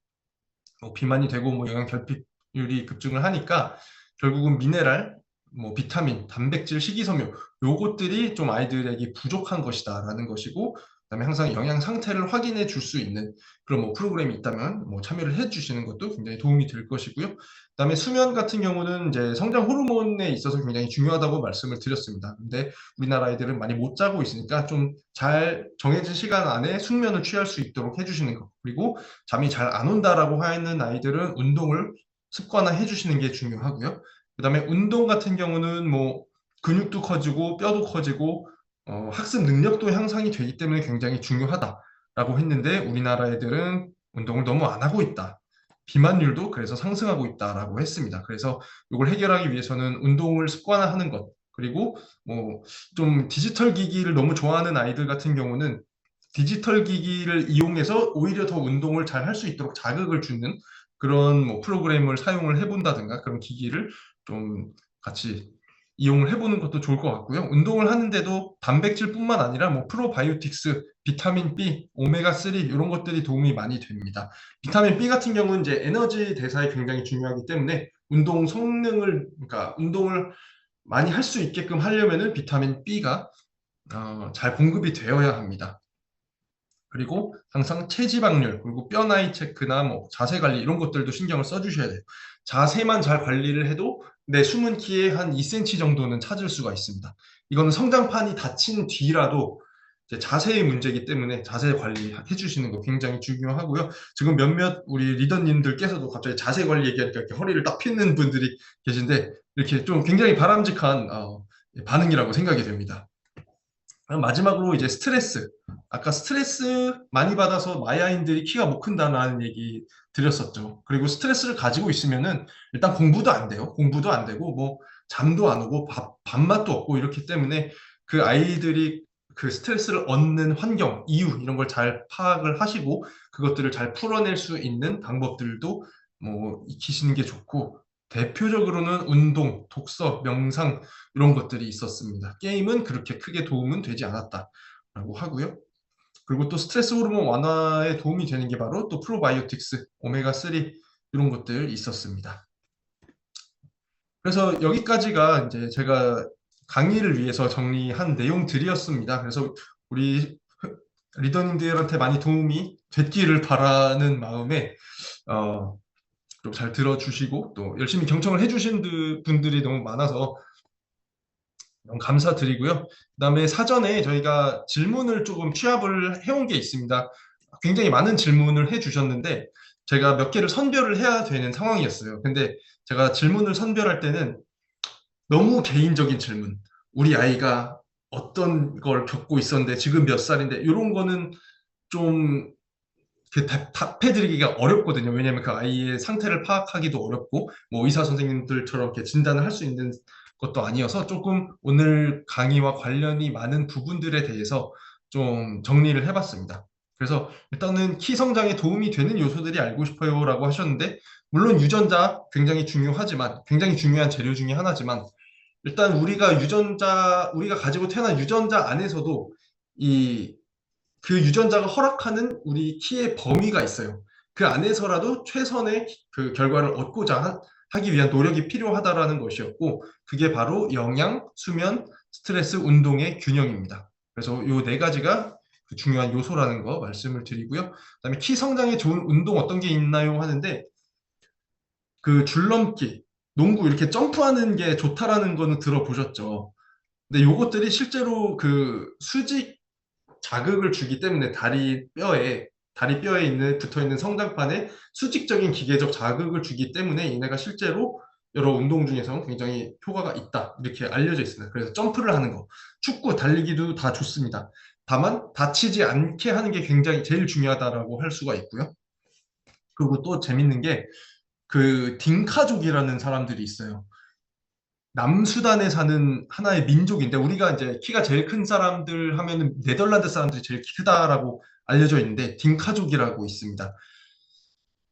뭐 비만이 되고 뭐 영양 결핍률이 급증을 하니까 결국은 미네랄, 뭐 비타민, 단백질, 식이섬유 요것들이 좀 아이들에게 부족한 것이다라는 것이고 그다음에 항상 영양 상태를 확인해 줄 수 있는 그런 뭐 프로그램이 있다면 뭐 참여를 해 주시는 것도 굉장히 도움이 될 것이고요. 그다음에 수면 같은 경우는 이제 성장 호르몬에 있어서 굉장히 중요하다고 말씀을 드렸습니다. 근데 우리나라 아이들은 많이 못 자고 있으니까 좀 잘 정해진 시간 안에 숙면을 취할 수 있도록 해주시는 것. 그리고 잠이 잘 안 온다라고 하는 아이들은 운동을 습관화해 주시는 게 중요하고요. 그다음에 운동 같은 경우는 뭐 근육도 커지고 뼈도 커지고 학습 능력도 향상이 되기 때문에 굉장히 중요하다라고 했는데 우리나라 애들은 운동을 너무 안 하고 있다. 비만율도 그래서 상승하고 있다라고 했습니다. 그래서 이걸 해결하기 위해서는 운동을 습관화하는 것, 그리고 뭐 좀 디지털 기기를 너무 좋아하는 아이들 같은 경우는 디지털 기기를 이용해서 오히려 더 운동을 잘 할 수 있도록 자극을 주는 그런 뭐 프로그램을 사용을 해본다든가 그런 기기를 좀 같이 이용을 해보는 것도 좋을 것 같고요. 운동을 하는데도 단백질뿐만 아니라 뭐 프로바이오틱스, 비타민 B, 오메가3 이런 것들이 도움이 많이 됩니다. 비타민 B 같은 경우는 이제 에너지 대사에 굉장히 중요하기 때문에 운동 성능을, 그러니까 운동을 많이 할 수 있게끔 하려면은 비타민 B가 잘 공급이 되어야 합니다. 그리고 항상 체지방률, 그리고 뼈 나이 체크나 뭐 자세 관리 이런 것들도 신경을 써주셔야 돼요. 자세만 잘 관리를 해도 내 숨은 키에 한 2cm 정도는 찾을 수가 있습니다. 이거는 성장판이 닫힌 뒤라도 이제 자세의 문제이기 때문에 자세 관리해 주시는 거 굉장히 중요하고요. 지금 몇몇 우리 리더님들께서도 갑자기 자세 관리 얘기하니까 이렇게 허리를 딱 펴는 분들이 계신데 이렇게 좀 굉장히 바람직한 반응이라고 생각이 됩니다. 마지막으로 이제 스트레스. 아까 스트레스 많이 받아서 마야인들이 키가 못 큰다는 얘기 드렸었죠. 그리고 스트레스를 가지고 있으면은 일단 공부도 안 돼요. 공부도 안 되고 뭐 잠도 안 오고 밥맛도 없고 이렇기 때문에 그 아이들이 그 스트레스를 얻는 환경, 이유 이런 걸 잘 파악을 하시고 그것들을 잘 풀어낼 수 있는 방법들도 뭐 익히시는 게 좋고 대표적으로는 운동, 독서, 명상 이런 것들이 있었습니다. 게임은 그렇게 크게 도움은 되지 않았다라고 하고요. 그리고 또 스트레스 호르몬 완화에 도움이 되는 게 바로 또 프로바이오틱스, 오메가3 이런 것들 있었습니다. 그래서 여기까지가 이제 제가 강의를 위해서 정리한 내용들이었습니다. 그래서 우리 리더님들한테 많이 도움이 됐기를 바라는 마음에 좀 잘 들어주시고 또 열심히 경청을 해주신 분들이 너무 많아서 너무 감사드리고요. 그다음에 사전에 저희가 질문을 조금 취합을 해온 게 있습니다. 굉장히 많은 질문을 해주셨는데 제가 몇 개를 선별을 해야 되는 상황이었어요. 근데 제가 질문을 선별할 때는 너무 개인적인 질문, 우리 아이가 어떤 걸 겪고 있었는데 지금 몇 살인데 이런 거는 좀 답해드리기가 어렵거든요. 왜냐하면 그 아이의 상태를 파악하기도 어렵고, 뭐 의사 선생님들처럼 이렇게 진단을 할 수 있는 것도 아니어서 조금 오늘 강의와 관련이 많은 부분들에 대해서 좀 정리를 해봤습니다. 그래서 일단은 키 성장에 도움이 되는 요소들이 알고 싶어요라고 하셨는데, 물론 유전자 굉장히 중요하지만, 굉장히 중요한 재료 중에 하나지만, 일단 우리가 가지고 태어난 유전자 안에서도 이 그 유전자가 허락하는 우리 키의 범위가 있어요. 그 안에서라도 최선의 그 결과를 얻고자 하기 위한 노력이 필요하다라는 것이었고, 그게 바로 영양, 수면, 스트레스, 운동의 균형입니다. 그래서 이 네 가지가 그 중요한 요소라는 거 말씀을 드리고요. 그다음에 키 성장에 좋은 운동 어떤 게 있나요? 하는데 그 줄넘기, 농구 이렇게 점프하는 게 좋다라는 거는 들어보셨죠? 근데 요것들이 실제로 그 수직 자극을 주기 때문에 다리 뼈에 붙어 있는 성장판에 수직적인 기계적 자극을 주기 때문에 얘네가 실제로 여러 운동 중에서 굉장히 효과가 있다 이렇게 알려져 있습니다. 그래서 점프를 하는 거, 축구, 달리기도 다 좋습니다. 다만 다치지 않게 하는 게 굉장히 제일 중요하다라고 할 수가 있고요. 그리고 또 재밌는 게 그 딩카족이라는 사람들이 있어요. 남수단에 사는 하나의 민족인데 우리가 이제 키가 제일 큰 사람들 하면은 네덜란드 사람들이 제일 크다라고 알려져 있는데 딩카족이라고 있습니다.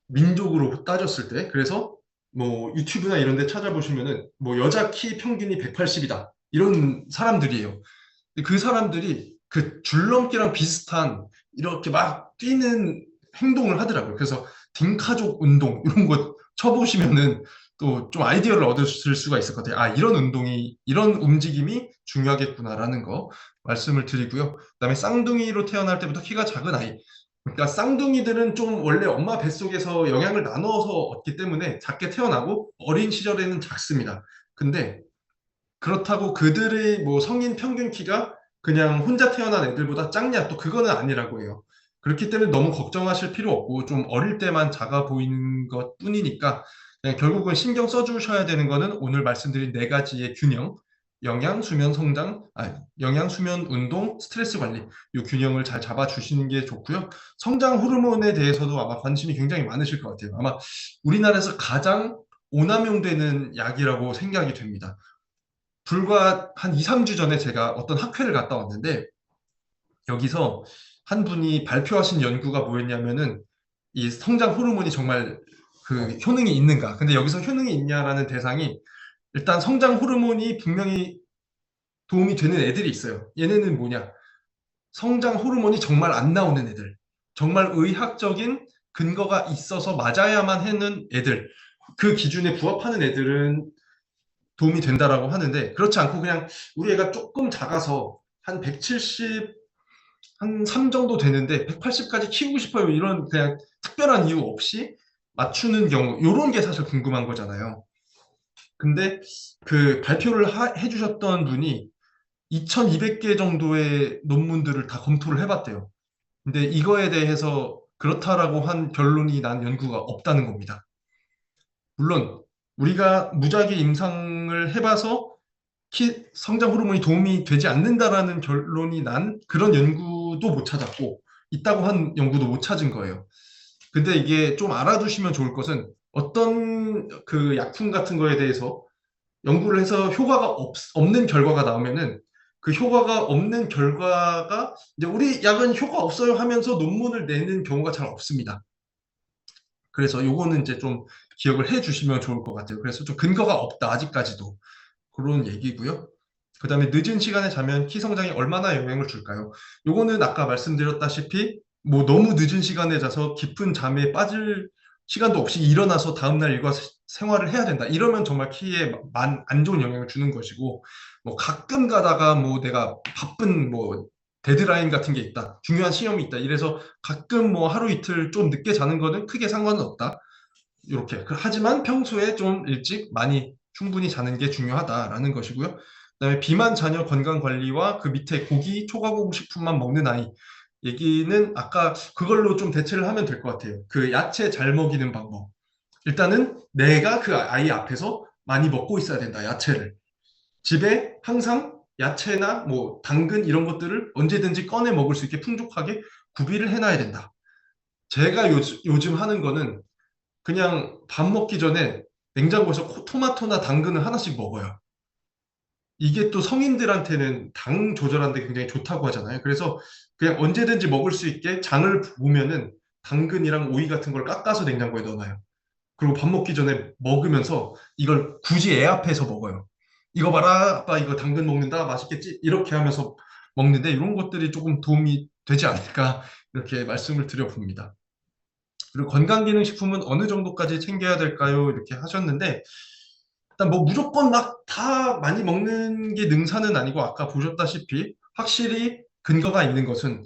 민족으로 따졌을 때 그래서 뭐 유튜브나 이런 데 찾아보시면은 뭐 여자 키 평균이 180이다 이런 사람들이에요. 근데 그 사람들이 그 줄넘기랑 비슷한 이렇게 막 뛰는 행동을 하더라고요. 그래서 딩카족 운동 이런 거 쳐보시면은 또 좀 아이디어를 얻으실 수가 있을 것 같아요. 아, 이런 운동이, 이런 움직임이 중요하겠구나라는 거 말씀을 드리고요. 그다음에 쌍둥이로 태어날 때부터 키가 작은 아이. 그러니까 쌍둥이들은 좀 원래 엄마 뱃속에서 영양을 나눠서 얻기 때문에 작게 태어나고 어린 시절에는 작습니다. 근데 그렇다고 그들의 뭐 성인 평균 키가 그냥 혼자 태어난 애들보다 작냐? 또 그거는 아니라고 해요. 그렇기 때문에 너무 걱정하실 필요 없고 좀 어릴 때만 작아 보이는 것 뿐이니까 그냥 결국은 신경 써주셔야 되는 거는 오늘 말씀드린 네 가지의 균형, 영양, 수면, 성장, 영양, 수면, 운동, 스트레스 관리 이 균형을 잘 잡아주시는 게 좋고요. 성장 호르몬에 대해서도 아마 관심이 굉장히 많으실 것 같아요. 아마 우리나라에서 가장 오남용되는 약이라고 생각이 됩니다. 불과 한 2, 3주 전에 제가 어떤 학회를 갔다 왔는데 여기서 한 분이 발표하신 연구가 뭐였냐면은 이 성장 호르몬이 정말 그 효능이 있는가. 근데 여기서 효능이 있냐라는 대상이 일단 성장 호르몬이 분명히 도움이 되는 애들이 있어요. 얘네는 뭐냐? 성장 호르몬이 정말 안 나오는 애들. 정말 의학적인 근거가 있어서 맞아야만 하는 애들. 그 기준에 부합하는 애들은 도움이 된다라고 하는데 그렇지 않고 그냥 우리 애가 조금 작아서 한 170, 한 3 정도 되는데 180까지 키우고 싶어요. 이런 그냥 특별한 이유 없이 맞추는 경우 요런 게 사실 궁금한 거잖아요. 근데 그 발표를 해주셨던 분이 2200개 정도의 논문들을 다 검토를 해봤대요. 근데 이거에 대해서 그렇다라고 한 결론이 난 연구가 없다는 겁니다. 물론 우리가 무작위 임상을 해봐서 성장 호르몬이 도움이 되지 않는다라는 결론이 난 그런 연구도 못 찾았고 있다고 한 연구도 못 찾은 거예요. 근데 이게 좀 알아두시면 좋을 것은 어떤 그 약품 같은 거에 대해서 연구를 해서 효과가 없는 결과가 나오면은 그 효과가 없는 결과가 이제 우리 약은 효과 없어요 하면서 논문을 내는 경우가 잘 없습니다. 그래서 요거는 이제 좀 기억을 해 주시면 좋을 것 같아요. 그래서 좀 근거가 없다 아직까지도 그런 얘기고요. 그 다음에 늦은 시간에 자면 키 성장에 얼마나 영향을 줄까요? 요거는 아까 말씀드렸다시피 뭐 너무 늦은 시간에 자서 깊은 잠에 빠질 시간도 없이 일어나서 다음날 일과 생활을 해야 된다. 이러면 정말 키에 안 좋은 영향을 주는 것이고 뭐 가끔 가다가 뭐 내가 바쁜 뭐 데드라인 같은 게 있다. 중요한 시험이 있다. 이래서 가끔 뭐 하루 이틀 좀 늦게 자는 거는 크게 상관은 없다. 이렇게. 하지만 평소에 좀 일찍 많이 충분히 자는 게 중요하다라는 것이고요. 그다음에 비만 자녀 건강 관리와 그 밑에 고기, 초과고급 식품만 먹는 아이 얘기는 아까 그걸로 좀 대체를 하면 될 것 같아요. 그 야채 잘 먹이는 방법. 일단은 내가 그 아이 앞에서 많이 먹고 있어야 된다. 야채를. 집에 항상 야채나 뭐 당근 이런 것들을 언제든지 꺼내 먹을 수 있게 풍족하게 구비를 해놔야 된다. 제가 요즘 하는 거는 그냥 밥 먹기 전에 냉장고에서 토마토나 당근을 하나씩 먹어요. 이게 또 성인들한테는 당 조절하는 데 굉장히 좋다고 하잖아요. 그래서 그냥 언제든지 먹을 수 있게 장을 보면은 당근이랑 오이 같은 걸 깎아서 냉장고에 넣어놔요. 그리고 밥 먹기 전에 먹으면서 이걸 굳이 애 앞에서 먹어요. 이거 봐라, 아빠 이거 당근 먹는다, 맛있겠지? 이렇게 하면서 먹는데 이런 것들이 조금 도움이 되지 않을까 이렇게 말씀을 드려봅니다. 그리고 건강기능식품은 어느 정도까지 챙겨야 될까요? 이렇게 하셨는데 일단 뭐 무조건 막 다 많이 먹는 게 능사는 아니고 아까 보셨다시피 확실히 근거가 있는 것은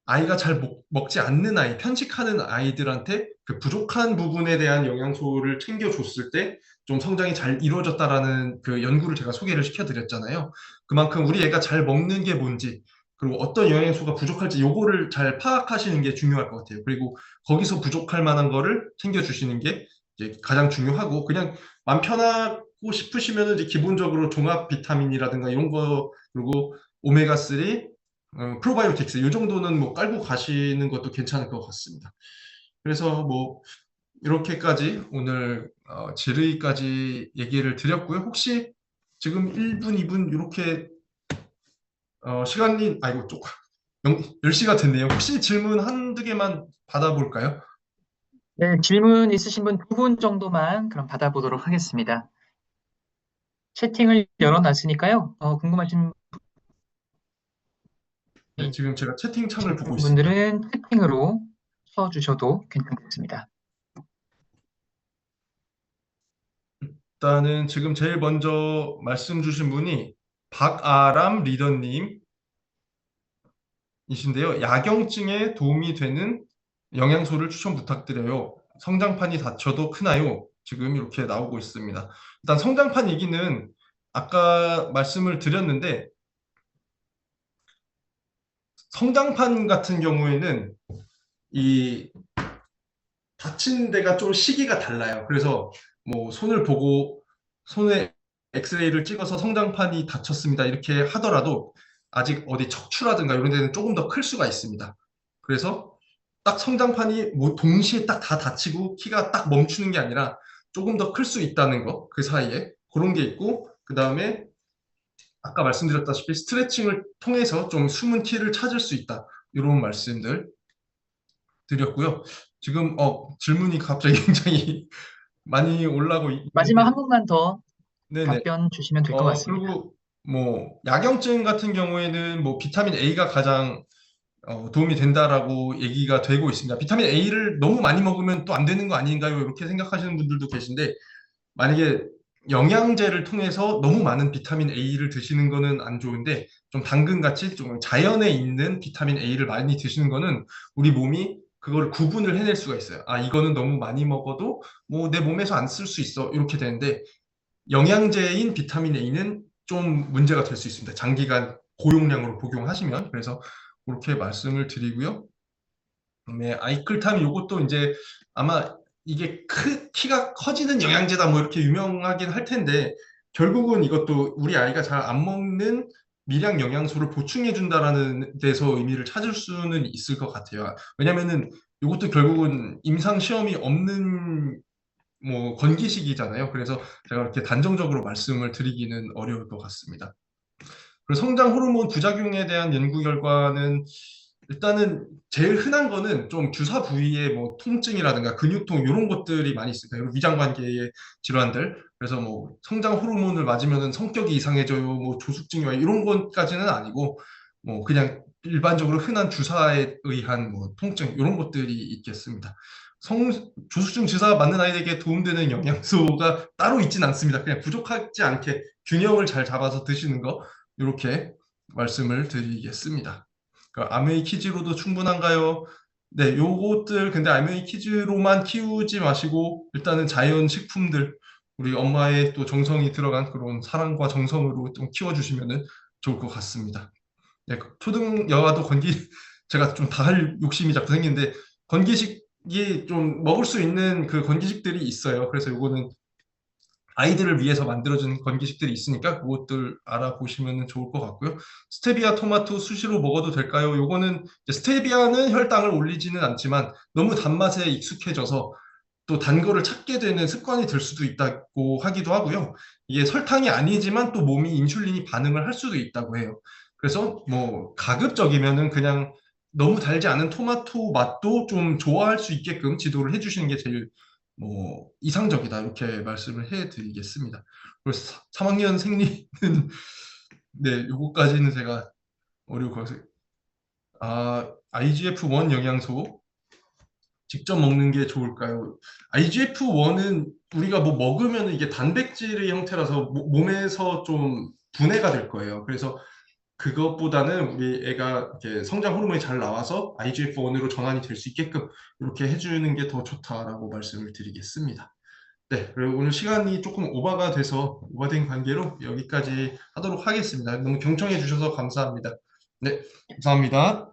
아이가 잘 먹지 않는 아이, 편식하는 아이들한테 그 부족한 부분에 대한 영양소를 챙겨줬을 때 좀 성장이 잘 이루어졌다라는 그 연구를 제가 소개를 시켜드렸잖아요. 그만큼 우리 애가 잘 먹는 게 뭔지, 그리고 어떤 영양소가 부족할지 요거를 잘 파악하시는 게 중요할 것 같아요. 그리고 거기서 부족할 만한 거를 챙겨주시는 게 이제 가장 중요하고, 그냥 맘 편하고 싶으시면 이제 기본적으로 종합 비타민이라든가 이런 거, 그리고 오메가3, 프로바이오틱스 이 정도는 뭐 깔고 가시는 것도 괜찮을 것 같습니다. 그래서 뭐 이렇게까지 오늘 질의까지 얘기를 드렸고요. 혹시 지금 1분, 2분 이렇게 시간이 아이고 좀 10시가 됐네요. 혹시 질문 한두 개만 받아볼까요? 네, 질문 있으신 분 2분 정도만 그럼 받아보도록 하겠습니다. 채팅을 열어놨으니까요. 궁금하신 네, 지금 제가 채팅창을 보고 있습니다. 분들은 채팅으로 써주셔도 괜찮겠습니다. 일단은 지금 제일 먼저 말씀 주신 분이 박아람 리더님이신데요. 야경증에 도움이 되는 영양소를 추천 부탁드려요. 성장판이 다쳐도 크나요? 지금 이렇게 나오고 있습니다. 일단 성장판 얘기는 아까 말씀을 드렸는데 성장판 같은 경우에는 이 다친 데가 좀 시기가 달라요. 그래서 뭐 손을 보고 손에 엑스레이를 찍어서 성장판이 다쳤습니다. 이렇게 하더라도 아직 어디 척추라든가 이런 데는 조금 더 클 수가 있습니다. 그래서 딱 성장판이 뭐 동시에 딱 다 다치고 키가 딱 멈추는 게 아니라 조금 더 클 수 있다는 거, 그 사이에 그런 게 있고, 그 다음에 아까 말씀드렸다시피 스트레칭을 통해서 좀 숨은 키를 찾을 수 있다. 이런 말씀들 드렸고요. 지금 질문이 갑자기 굉장히 많이 올라오고 마지막 있는데, 한 분만 더 네네. 답변 주시면 될 것 같습니다. 그리고 뭐 야경증 같은 경우에는 뭐 비타민 A가 가장 도움이 된다라고 얘기가 되고 있습니다. 비타민 A를 너무 많이 먹으면 또 안 되는 거 아닌가요? 이렇게 생각하시는 분들도 계신데, 만약에 영양제를 통해서 너무 많은 비타민 A를 드시는 거는 안 좋은데, 좀 당근같이 좀 자연에 있는 비타민 A를 많이 드시는 거는 우리 몸이 그걸 구분을 해낼 수가 있어요. 아, 이거는 너무 많이 먹어도 뭐 내 몸에서 안 쓸 수 있어. 이렇게 되는데, 영양제인 비타민 A는 좀 문제가 될 수 있습니다. 장기간 고용량으로 복용하시면. 그래서 그렇게 말씀을 드리고요. 그다음에 아이클탐 요것도 이제 아마 이게 키가 커지는 영양제다 뭐 이렇게 유명하긴 할 텐데, 결국은 이것도 우리 아이가 잘 안 먹는 미량 영양소를 보충해 준다라는 데서 의미를 찾을 수는 있을 것 같아요. 왜냐면은 이것도 결국은 임상 시험이 없는 뭐 건기식이잖아요. 그래서 제가 이렇게 단정적으로 말씀을 드리기는 어려울 것 같습니다. 그리고 성장 호르몬 부작용에 대한 연구 결과는 일단은 제일 흔한 거는 좀 주사 부위의 뭐 통증이라든가 근육통 이런 것들이 많이 있습니다. 그리고 위장관계의 질환들. 그래서 뭐 성장 호르몬을 맞으면은 성격이 이상해져요. 뭐 조숙증이 와요. 이런 것까지는 아니고 뭐 그냥 일반적으로 흔한 주사에 의한 뭐 통증 이런 것들이 있겠습니다. 조숙증 주사 맞는 아이에게 도움되는 영양소가 따로 있진 않습니다. 그냥 부족하지 않게 균형을 잘 잡아서 드시는 거 이렇게 말씀을 드리겠습니다. 아메이 키즈로도 충분한가요? 네, 요것들 근데 아메이 키즈로만 키우지 마시고 일단은 자연 식품들 우리 엄마의 또 정성이 들어간 그런 사랑과 정성으로 좀 키워주시면 좋을 것 같습니다. 네, 초등 여아도 제가 좀 다 할 욕심이 자꾸 생기는데 건기식이 좀 먹을 수 있는 그 건기식들이 있어요. 그래서 요거는 아이들을 위해서 만들어진 건기식들이 있으니까 그것들 알아보시면 좋을 것 같고요. 스테비아 토마토 수시로 먹어도 될까요? 요거는 이제 스테비아는 혈당을 올리지는 않지만 너무 단맛에 익숙해져서 또 단 거를 찾게 되는 습관이 될 수도 있다고 하기도 하고요. 이게 설탕이 아니지만 또 몸이 인슐린이 반응을 할 수도 있다고 해요. 그래서 뭐 가급적이면은 그냥 너무 달지 않은 토마토 맛도 좀 좋아할 수 있게끔 지도를 해주시는 게 제일 뭐 이상적이다 이렇게 말씀을 해드리겠습니다. 그래서 3학년 생리는 네 요거까지는 제가 어려울 것 같아요. IGF-1 영양소 직접 먹는 게 좋을까요? IGF-1은 우리가 뭐 먹으면 이게 단백질의 형태라서 몸에서 좀 분해가 될 거예요. 그래서 그것보다는 우리 애가 이렇게 성장 호르몬이 잘 나와서 IGF-1으로 전환이 될 수 있게끔 이렇게 해주는 게 더 좋다라고 말씀을 드리겠습니다. 네, 그리고 오늘 시간이 조금 오버가 돼서 오버된 관계로 여기까지 하도록 하겠습니다. 너무 경청해 주셔서 감사합니다. 네, 감사합니다.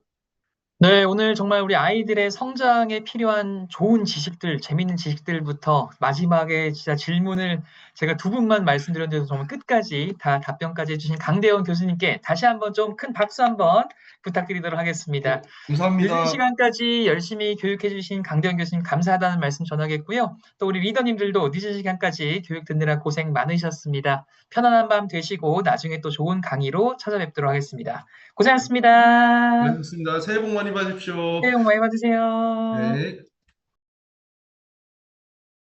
네, 오늘 정말 우리 아이들의 성장에 필요한 좋은 지식들, 재밌는 지식들부터 마지막에 진짜 질문을 제가 두 분만 말씀드렸는데도 정말 끝까지 다 답변까지 해주신 강대원 교수님께 다시 한번 좀 큰 박수 한번 부탁드리도록 하겠습니다. 네, 늦은 감사합니다. 시간까지 열심히 교육해주신 강대원 교수님 감사하다는 말씀 전하겠고요. 또 우리 리더님들도 늦은 시간까지 교육 듣느라 고생 많으셨습니다. 편안한 밤 되시고 나중에 또 좋은 강의로 찾아뵙도록 하겠습니다. 고생하셨습니다. 고생하셨습니다. 새해 복 많이 받으십시오. 새해 복 많이 받으세요. 네.